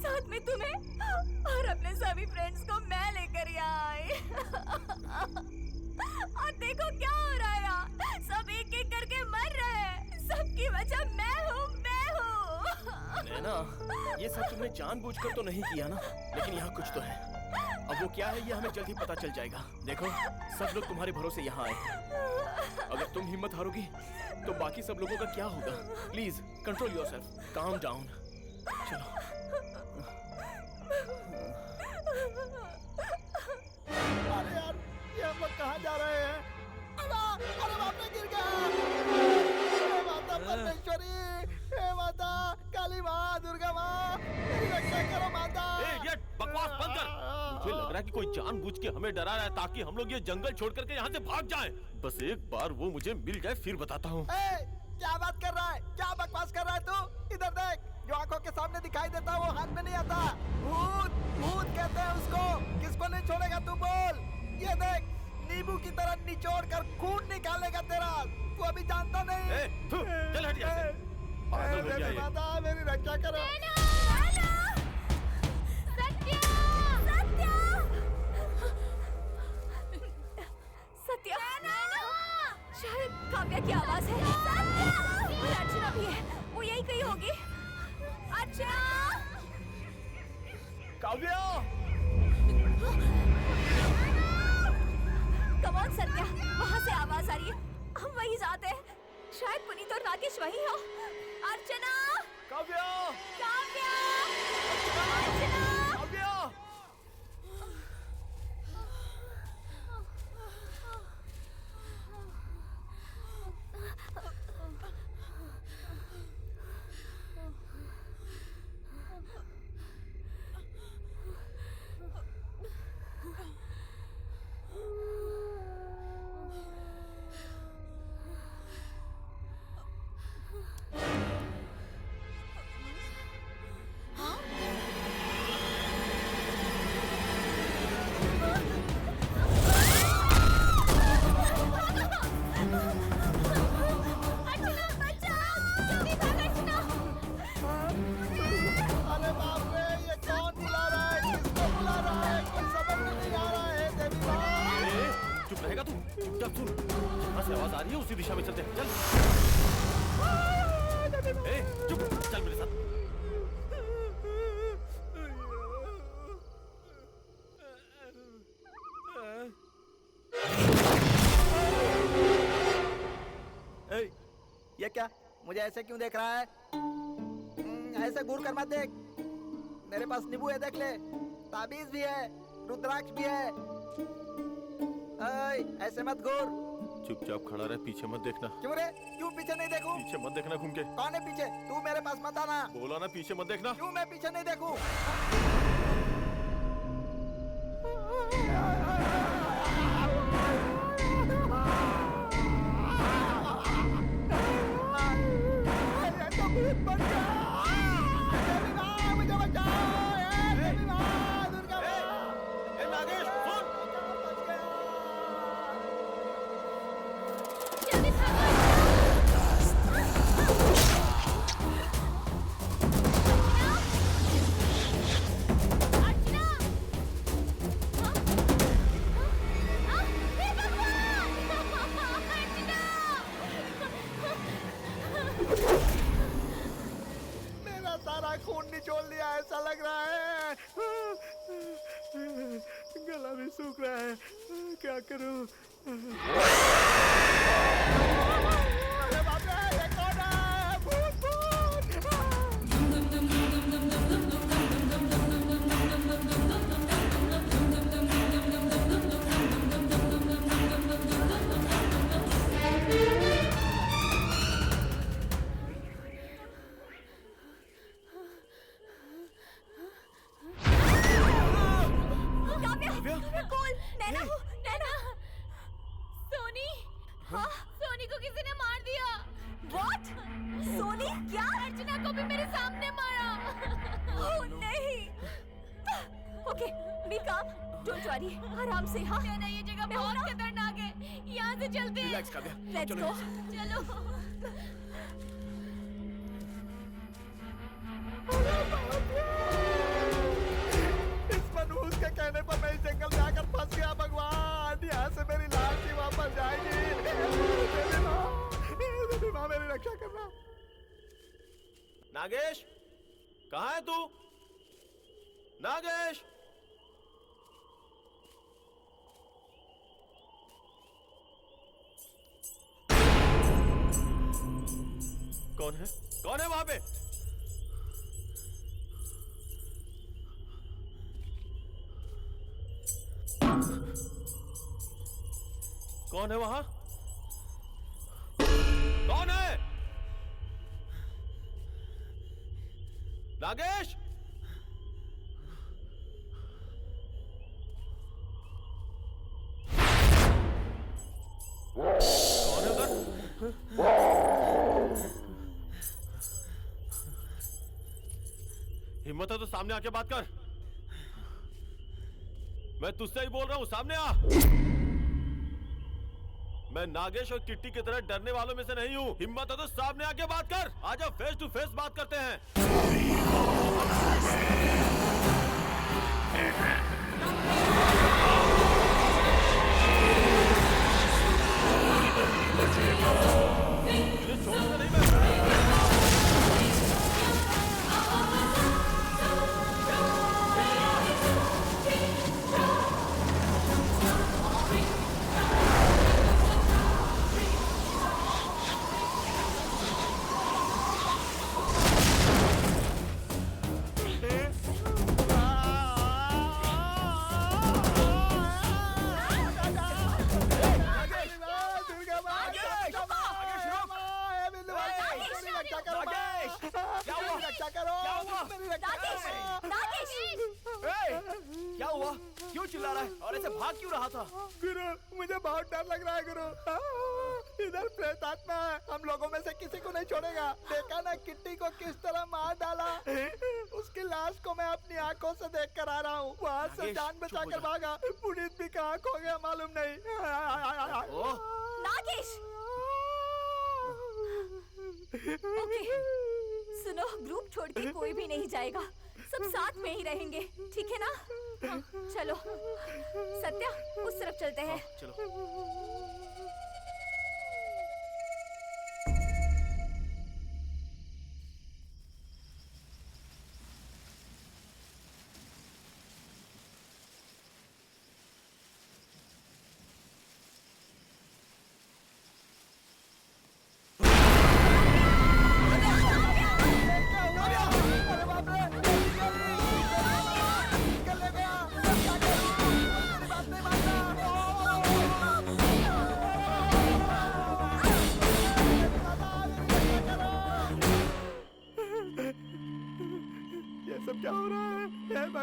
साथ में तुम्हें और अपने सभी फ्रेंड्स को मैं लेकर यहाँ आई। और देखो क्या हो रहा है यार, सब एक एक करके मर रहे हैं। सबकी वजह मैं हूँ। नैना, ये सब तुमने जानबूझकर तो नहीं किया ना, लेकिन यहाँ कुछ तो है। अब वो क्या है ये हमें जल्दी पता चल जाएगा। देखो, सब लोग तुम्हारे भरोसे यहाँ आए। अगर तुम हिम्मत हारोगी तो बाकी सब लोगों का क्या होगा? Please control yourself, calm down. चलो। अरे यार, ये हम लोग कहाँ जा रहे हैं? अरे बाप रे, गिर गया। हे माता परमेश्वरी, हे माता काली माँ, दुर्गा माँ, मेरी रक्षा करो माता। ये बकवास बंद कर। मुझे लग रहा है कि कोई जानबूझ के हमें डरा रहा है ताकि हम लोग ये जंगल छोड़ करके यहाँ से भाग जाएं। बस एक बार वो मुझे मिल जाए फिर बताता हूँ। क्या बात कर रहा है? क्या बकवास कर रहा है तू? इधर देख, जो आंखों के सामने दिखाई देता है वो हाथ में नहीं आता। भूत, भूत कहते हैं उसको। किसको नहीं छोड़ेगा तू बोल? ये देख, नींबू की तरह निचोड़ कर खून निकालेगा तेरा। तू अभी जानता नहीं। चल हट यहाँ से। मेरी माता, मेरी रक्षा करो। सत्या, शायद काव्या की आवाज है। और अर्चना भी है, वो यही कहीं होगी। अर्चना, काव्या, कम ऑन सत्या, वहाँ से आवाज आ रही है। हम वहीं जाते हैं। शायद पुनीत और राकेश वहीं हो। अर्चना, काव्या, काव्या, अर्चना, काव्या। आवाज आ रही है उसी दिशा में चलते हैं। चल। चुप, चल मेरे साथ। ये क्या? मुझे ऐसे क्यों देख रहा है? ऐसे घूर कर मत देख। मेरे पास नींबू है, देख ले। ताबीज भी है, रुद्राक्ष भी है। ऐसे मत घूर। चुपचाप खड़ा रहे, पीछे मत देखना। क्यों रे? क्यों पीछे नहीं देखूं? पीछे मत देखना घूम के। कौन है पीछे? तू मेरे पास मत आना। बोला ना पीछे मत देखना। क्यों मैं पीछे नहीं देखूं? मेरा सारा खून निचोड़ लिया ऐसा लग रहा है। गला भी सूख रहा है, क्या करूं? अरे बाप रे, ये कौन है? भूत सोनी, हाँ, सोनी को किसी ने मार दिया। What? सोनी क्या? अर्चना को भी मेरे सामने मारा। ओह नहीं। ओके, बी काम, डोंट वरी, आराम से। हाँ नैना, ये जगह बहुत खतरनाक है, यहाँ से चलते हैं। रिलैक्स काव्या, लेट्स चलो। गो। चलो। इस मनहूस के कहने पर मैं इस जंगल में आकर फंस गया। भगवान, यहाँ से मेरी लाश ही वापस जाएगी। देवी माँ, मेरी रक्षा करना। नागेश, कहाँ है तू? नागेश, कौन है? कौन है वहां पे? कौन है वहां? कौन है? नागेश, कौन है उधर? हिम्मत है तो सामने आके बात कर। मैं तुझसे ही बोल रहा हूं, सामने आ। मैं नागेश और किट्टी की तरह डरने वालों में से नहीं हूं। हिम्मत है तो सामने आके बात कर। आजा, फेस टू फेस बात करते हैं। तुझे छोड़ूंगा नहीं मैं। क्या हुआ? क्यों चिल्ला रहा है और ऐसे भाग क्यों रहा था? गुरु, मुझे बहुत डर लग रहा है गुरु। इधर प्रेत आत्मा है, हम लोगों में से किसी को नहीं छोड़ेगा। देखा ना किट्टी को किस तरह मार डाला। उसकी लाश को मैं अपनी आंखों से देख कर आ रहा हूँ। वहाँ से जान बचा कर भागा। पुनीत भी कहाँ खो गया मालूम नहीं। नागेश, ओके, सुनो, ग्रुप छोड़ के कोई भी नहीं जाएगा। सब साथ में ही रहेंगे, ठीक है ना? हाँ, चलो सत्या, उस तरफ चलते हैं। चलो।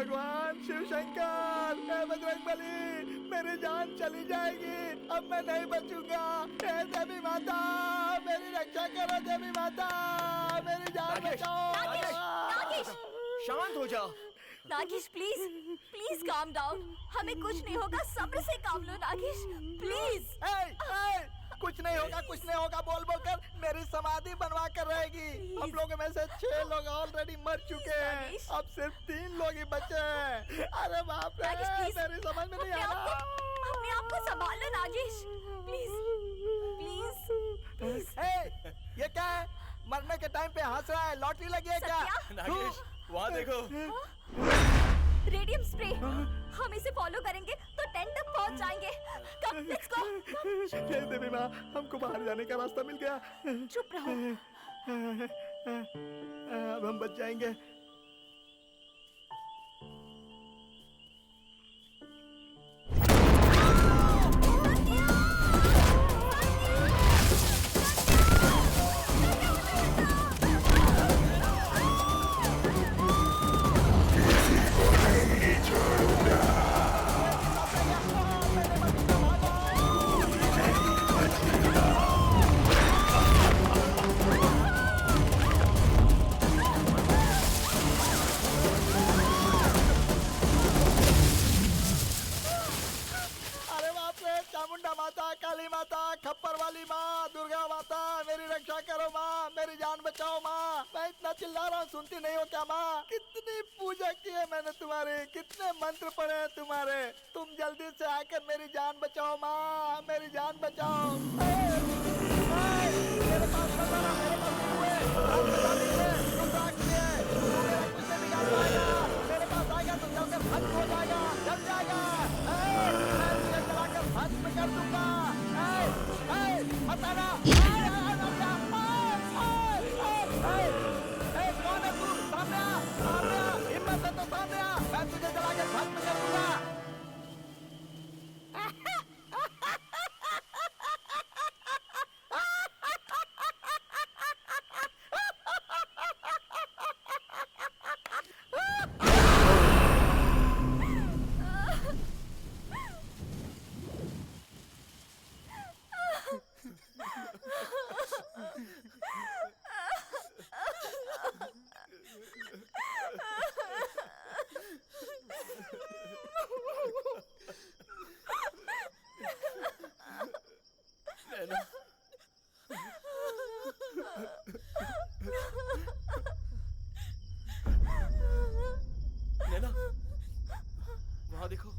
भगवान शिव शंकर, हे बजरंगबली, मेरी जान चली जाएगी, अब मैं नहीं बचूंगा। हे देवी माता, मेरी रक्षा करो देवी माता, मेरी जान बचाओ। नागेश, शांत हो जा। Nagesh please please calm down, हमें कुछ नहीं होगा, सब्र से काम लो नागेश प्लीज। कुछ नहीं होगा, कुछ नहीं होगा बोल बोल कर मेरी समाधि बनवा कर रहेगी। हम लोगों में से 6 लोग ऑलरेडी मर चुके हैं, अब सिर्फ 3 लोग ही बचे हैं। अरे बाप रे, मेरी समझ में नहीं आ रहा। अपने आप को संभालो नागेश, प्लीज प्लीज प्लीज। ये क्या है, मरने के टाइम पे हंस रहा है, लॉटरी लगी है क्या? नागेश वहाँ देखो। रेडियम स्प्रे, हम इसे फॉलो करेंगे तो टेंट तक पहुंच जाएंगे। कम, लेट्स गो। जय देवी माँ, हमको बाहर जाने का रास्ता मिल गया। चुप रहो। अब हम बच जाएंगे। चामुंडा माता, काली माता, खप्पर वाली माँ, दुर्गा माता, मेरी रक्षा करो माँ, मेरी जान बचाओ माँ। मैं इतना चिल्ला रहा हूँ, सुनती नहीं हो क्या माँ? कितनी पूजा की है मैंने तुम्हारी, कितने मंत्र पढ़े हैं तुम्हारे। तुम जल्दी से आकर मेरी जान बचाओ माँ, मेरी जान बचाओ। मेरे पास बता, मेरे पास हुए, मेरे पास आएगा तो जलकर भस्म हो जाएगा, जल जाएगा। भस्म कर दूंगा। हटाना। कौन है तू? सामने आ, सामने आ, हिम्मत है तो सामने आ, मैं तुझे जला के भस्म कर दूंगा। नैना, वहाँ देखो।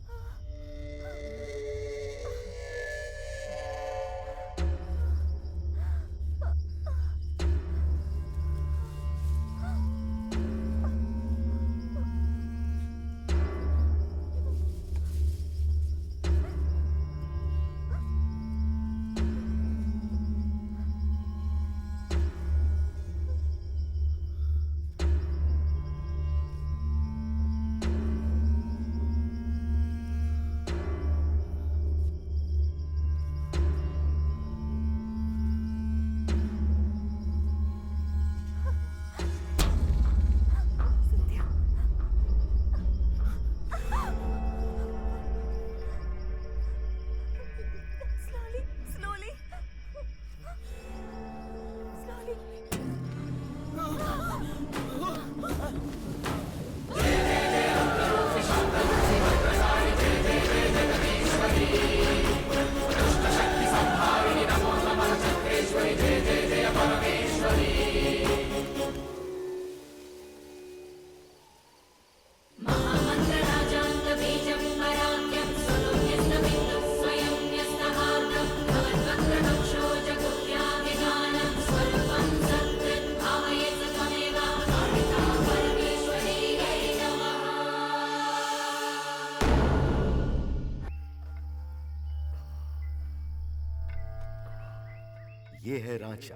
ये है रांचा,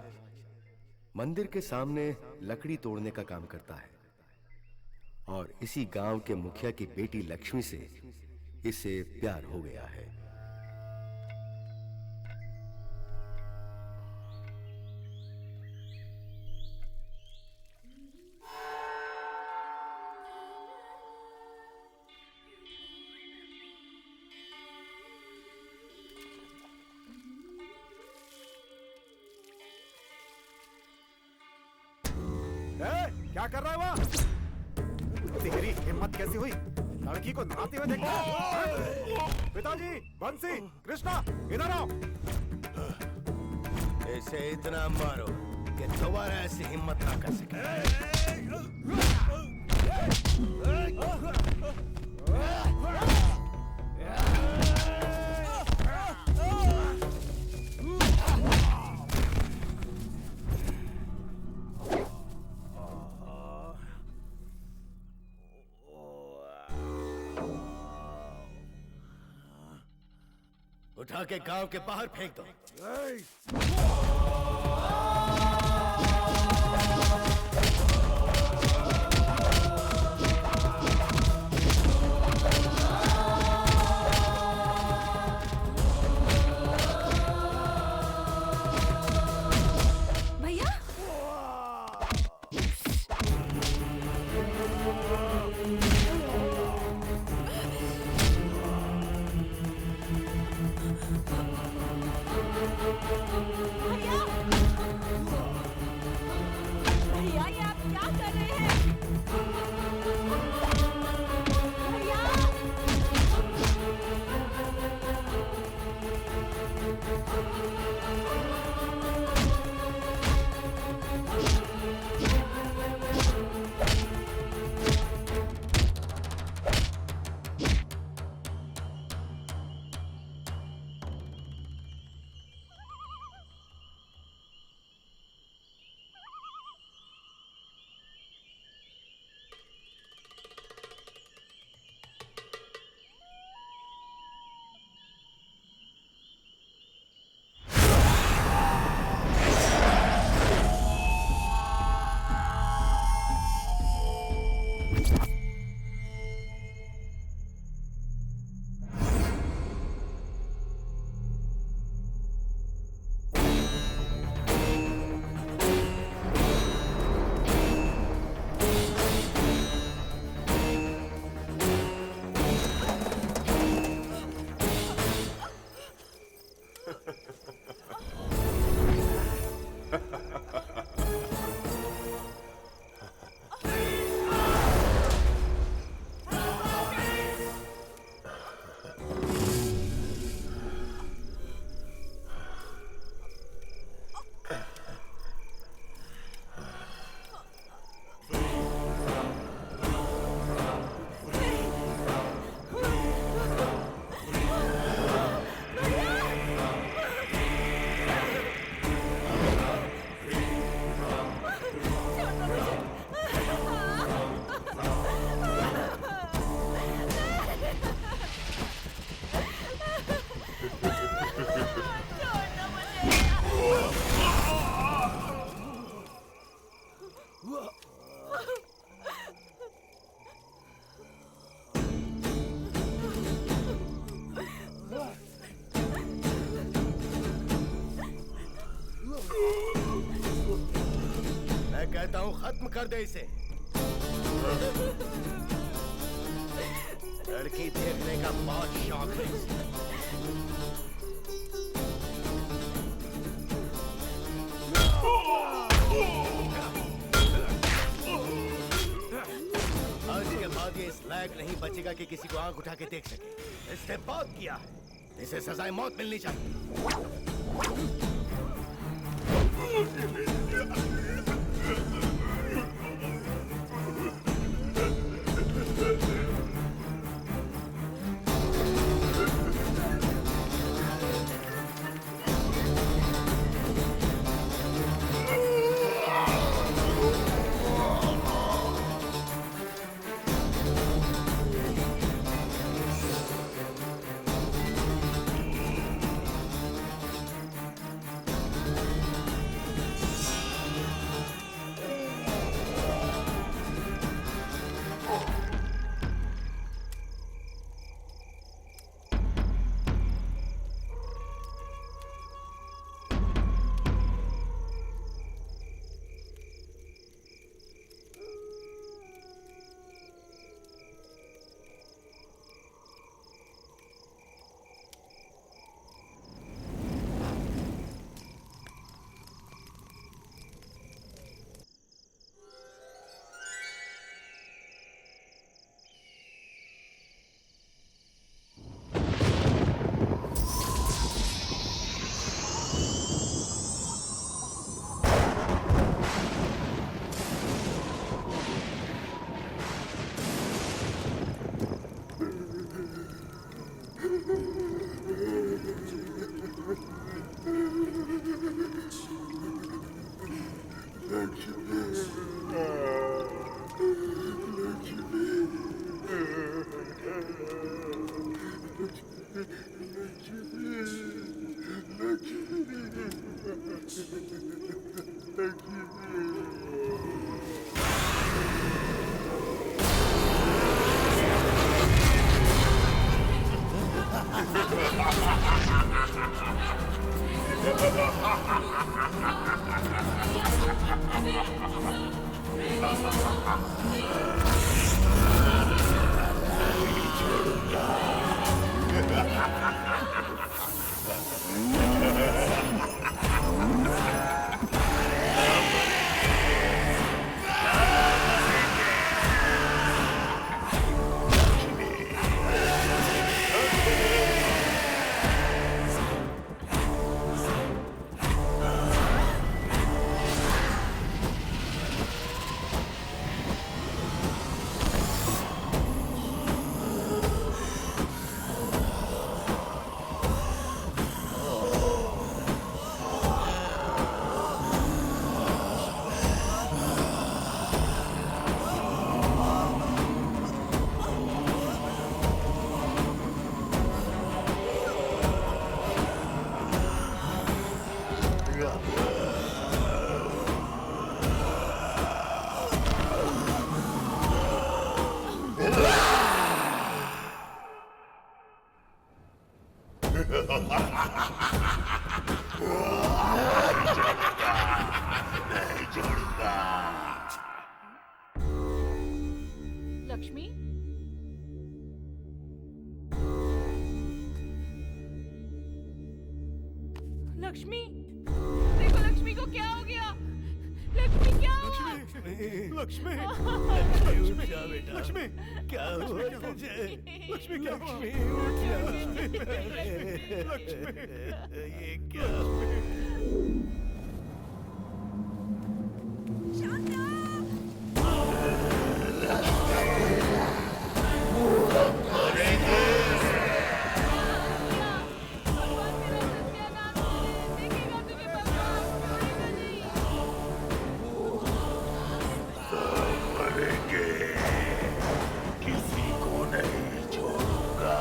मंदिर के सामने लकड़ी तोड़ने का काम करता है और इसी गांव के मुखिया की बेटी लक्ष्मी से इसे प्यार हो गया है। क्या कर रहा है वहाँ? तेरी हिम्मत कैसी हुई लड़की को नहाते हुए देखना? पिताजी, बंसी, कृष्णा, इधर आओ। इसे इतना मारो कि दोबारा ऐसी हिम्मत ना कर सके। उठा के गांव के बाहर फेंक दो। भैया भैया ये आप क्या कर रहे हैं? भैया मैं कहता हूँ खत्म कर दे इसे। लड़की देखने का बहुत शौक है इसे। आज के बाद ये इस लायक नहीं बचेगा कि किसी को आंख उठा के देख सके। इसने बहुत किया है, इसे सजाए मौत मिलनी चाहिए। लक्ष्मी, लक्ष्मी, देखो लक्ष्मी को क्या हो गया? लक्ष्मी क्या हुआ? लक्ष्मी, उठ जा बेटा। लक्ष्मी, क्या हुआ तुझे? लक्ष्मी क्या हुआ? उठ जा। लक्ष्मी, ये क्या? किसी को नहीं छोड़ूंगा।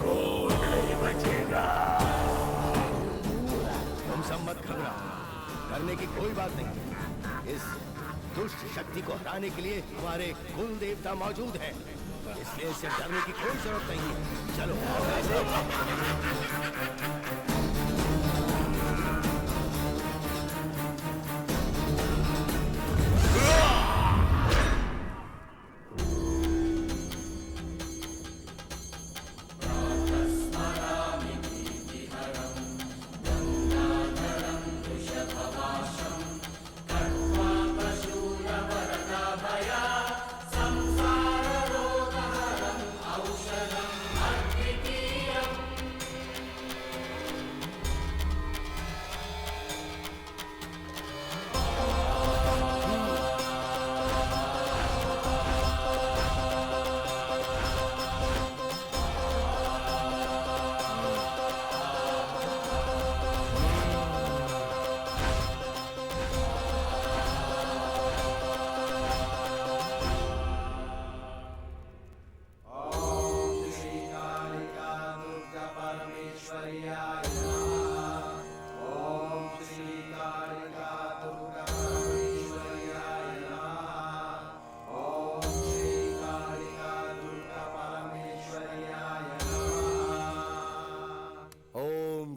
कोई नहीं बचेगा। तुम सब मत घबराओ, करने की कोई बात नहीं। इस दुष्ट शक्ति को हराने के लिए हमारे कुल देवता मौजूद हैं, इसलिए इससे डरने की कोई जरूरत नहीं है। चलो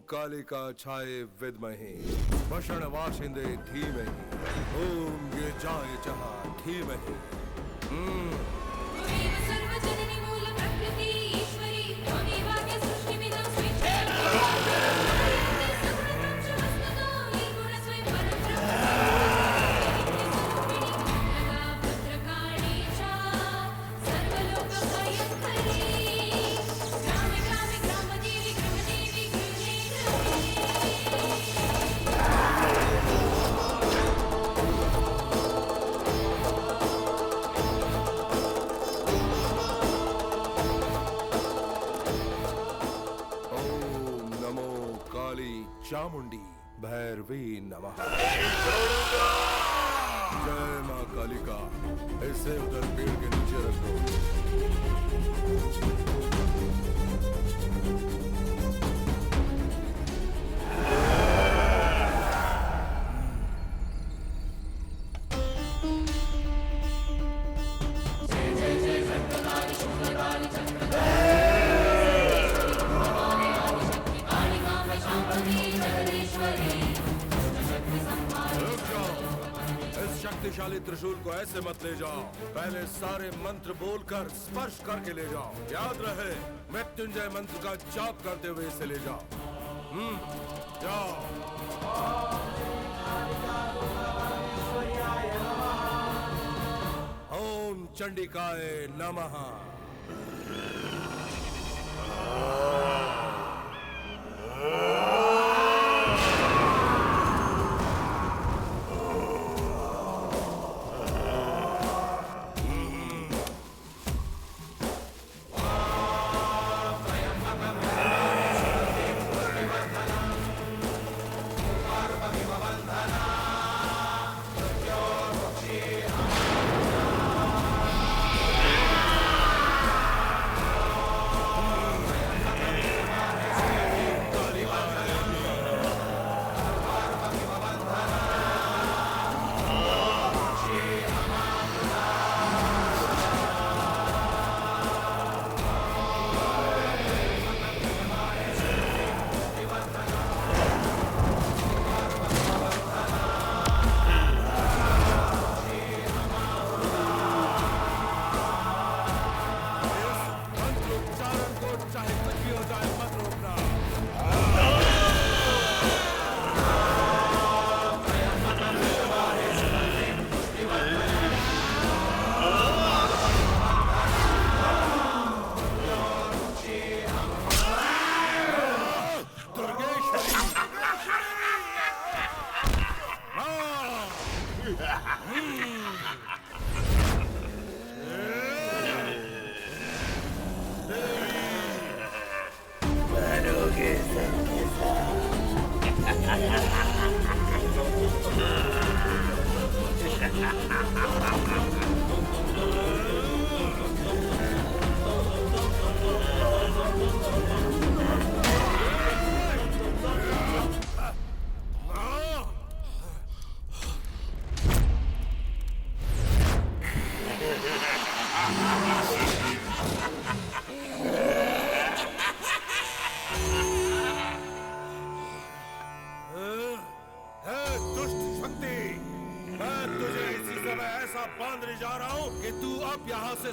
कालिका छाये विद्महे भषण वासिंदे धीमहि ओम ये जाय जहाँ धीमहि। चामुंडी भैरवी नमः। जय माँ कालिका, इसे उधर पेड़ के नीचे रख दो। शक्तिशाली त्रिशूल को ऐसे मत ले जाओ, पहले सारे मंत्र बोलकर स्पर्श करके ले जाओ। याद रहे, मृत्युंजय मंत्र का जाप करते हुए इसे ले जाओ। जाओ। ओम चंडिकाय नमः।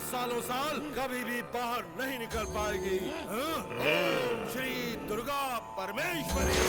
सालों साल कभी भी बाहर नहीं निकल पाएगी। ओम श्री दुर्गा परमेश्वरी।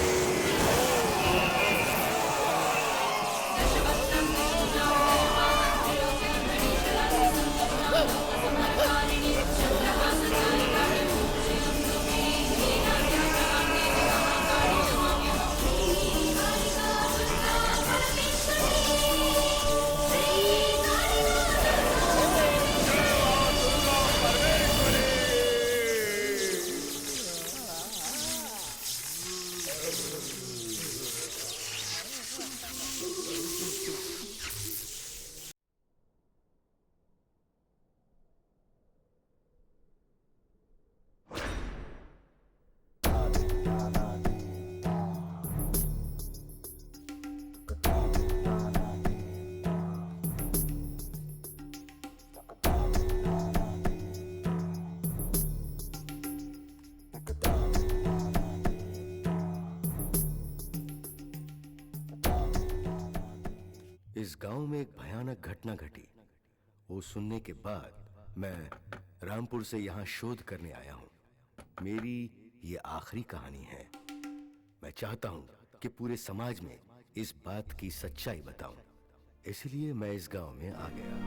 इस गांव में एक भयानक घटना घटी। वो सुनने के बाद मैं रामपुर से यहाँ शोध करने आया हूँ। मेरी ये आखिरी कहानी है। मैं चाहता हूँ कि पूरे समाज में इस बात की सच्चाई बताऊं। इसलिए मैं इस गांव में आ गया।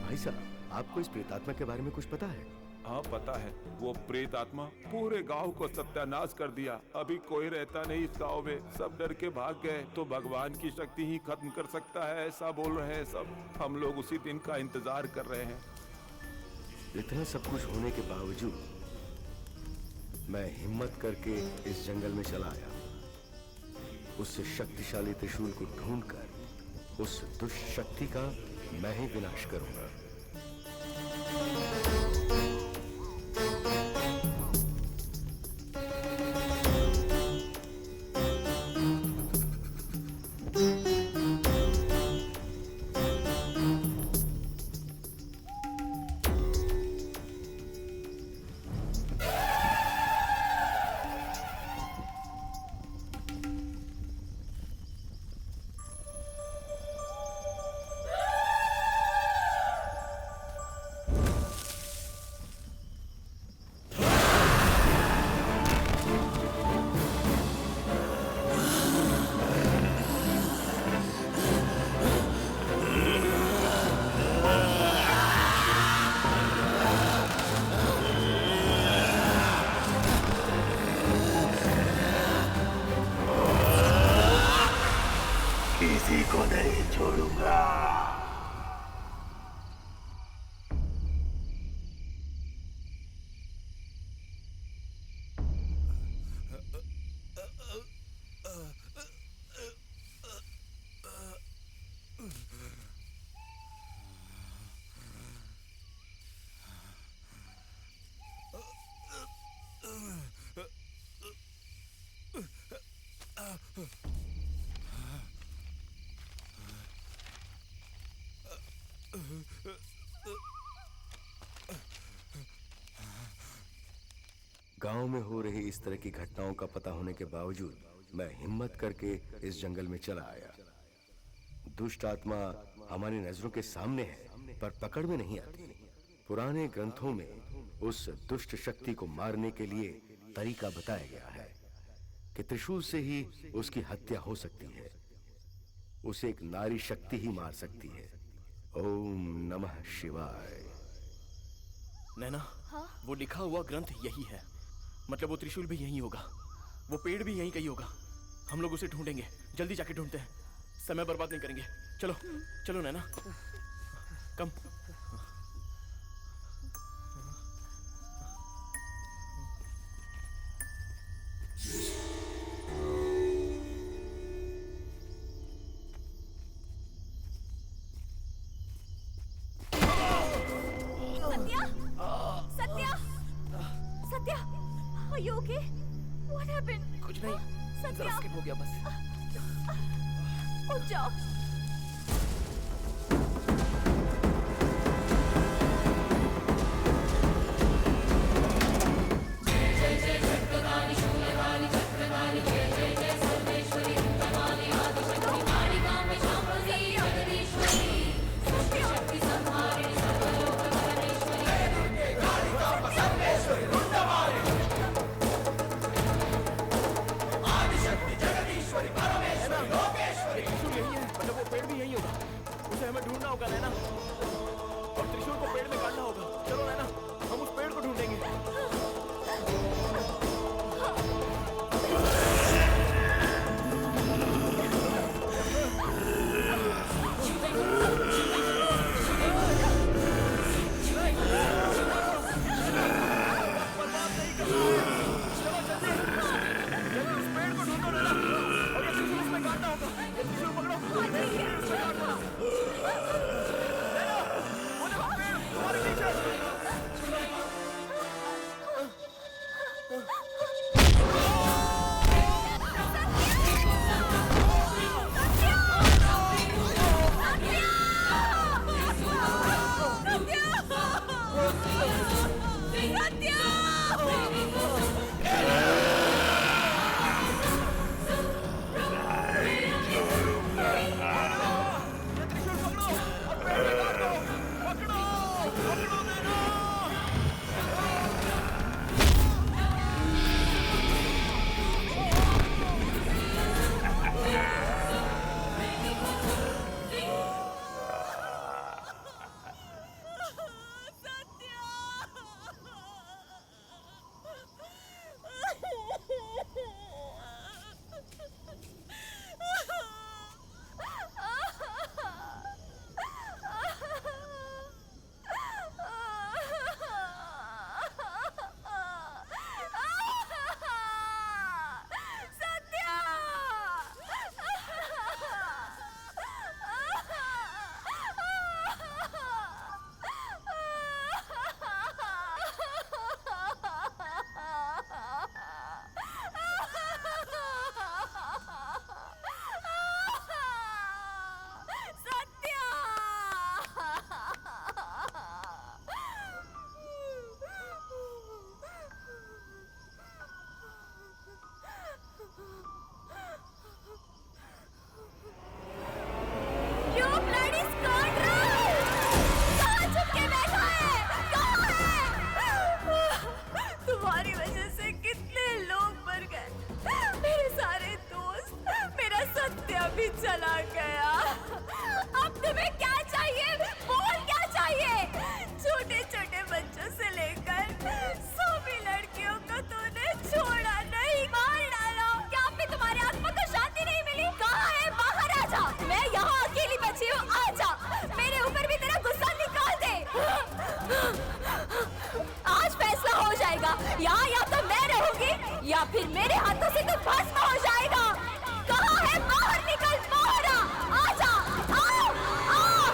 भाई साहब, आपको इस प्रेतात्मा के बारे में कुछ पता है? हाँ पता है। वो प्रेत आत्मा पूरे गांव को सत्यानाश कर दिया। अभी कोई रहता नहीं इस गांव में, सब डर के भाग गए। तो भगवान की शक्ति ही खत्म कर सकता है, ऐसा बोल रहे हैं सब। हम लोग उसी दिन का इंतजार कर रहे हैं। इतना सब कुछ होने के बावजूद मैं हिम्मत करके इस जंगल में चला आया। उससे शक्तिशाली त्रिशूल को ढूंढकर उस दुष्ट शक्ति का मैं ही विनाश करूंगा। किसी को नहीं छोड़ूंगा। गांव में हो रही इस तरह की घटनाओं का पता होने के बावजूद मैं हिम्मत करके इस जंगल में चला आया। दुष्ट आत्मा हमारी नजरों के सामने है पर पकड़ में नहीं आती। पुराने ग्रंथों में उस दुष्ट शक्ति को मारने के लिए तरीका बताया गया है कि त्रिशूल से ही उसकी हत्या हो सकती है। उसे एक नारी शक्ति ही मार सकती है। ओम नमः शिवाय। नैना, वो लिखा हुआ ग्रंथ यही है। मतलब वो त्रिशूल भी यही होगा, वो पेड़ भी यहीं कहीं होगा। हम लोग उसे ढूंढेंगे, जल्दी जाके ढूंढते हैं, समय बर्बाद नहीं करेंगे। चलो चलो नैना, कम। Are you okay? What happened? कुछ नहीं, जरा स्किप हो गया बस। उठ जाओ। चला गया। अब तुम्हें क्या चाहिए? बोल क्या चाहिए? छोटे छोटे बच्चों से लेकर सभी लड़कियों को तूने छोड़ा नहीं, मार डाला। क्या फिर तुम्हारे आत्मा को शांति नहीं मिली? कहाँ है? बाहर आ जा। मैं यहाँ अकेली बची हूँ, आ जा। मेरे ऊपर भी तेरा गुस्सा निकाल दे। आज फैसला हो जाएगा, यहाँ या तो मैं रहूंगी या फिर मेरे हाथों से तू भस्म हो जाएगा। कहाँ है? बाहर निकल, बाहर आ जा। आओ, आओ।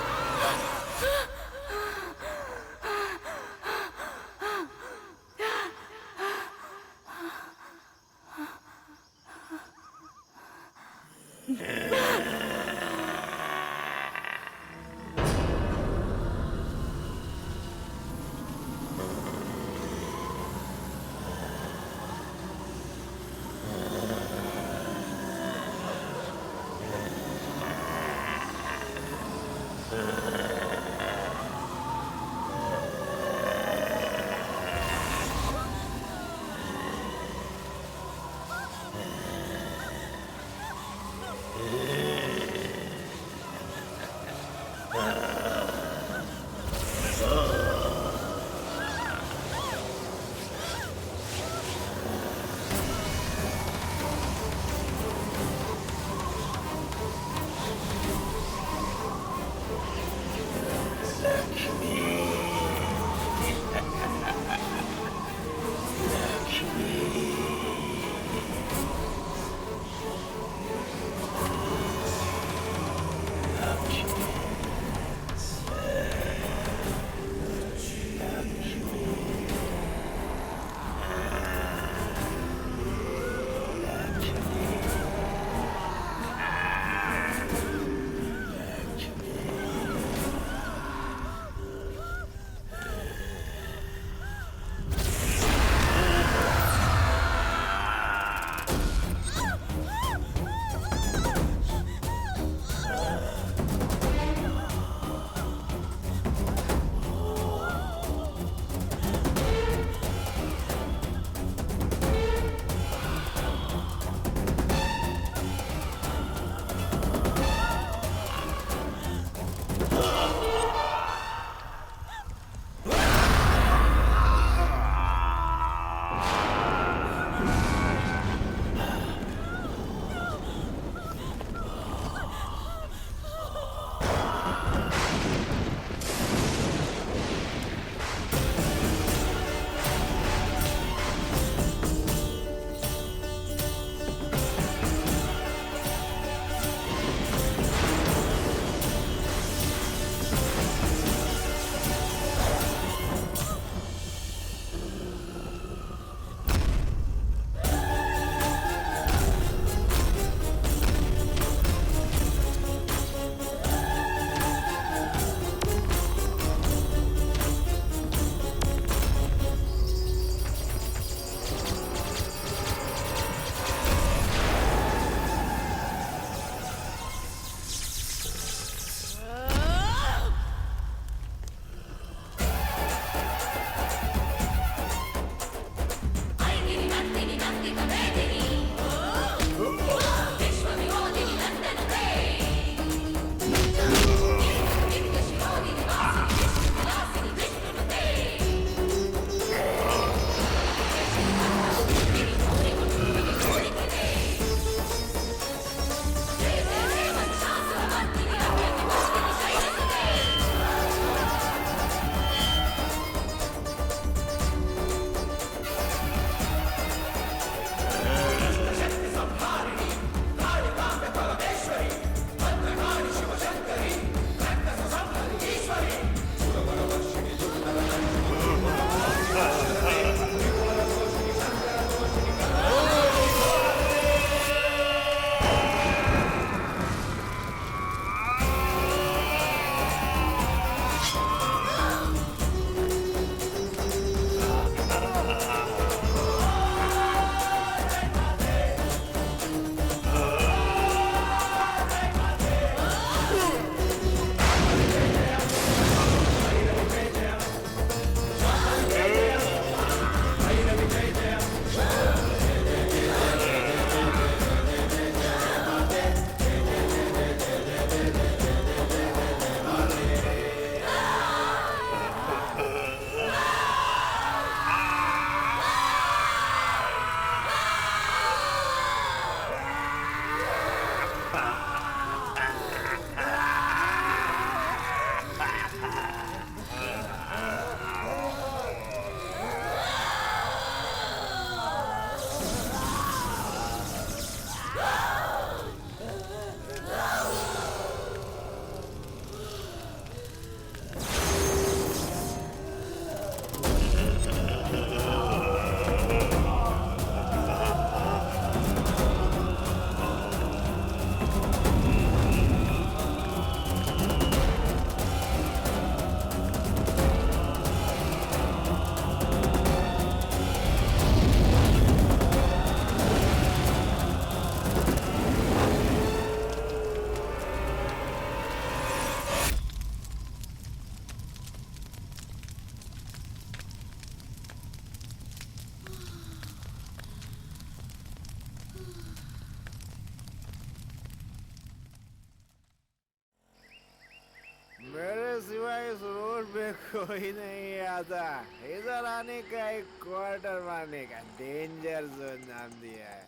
सिवाय इस रोड पे कोई नहीं आता। इधर आने का एक क्वार्टर मारने का डेंजर जोन नाम दिया है।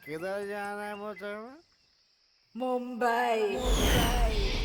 किधर जाना है मोहतरमा? मुंबई।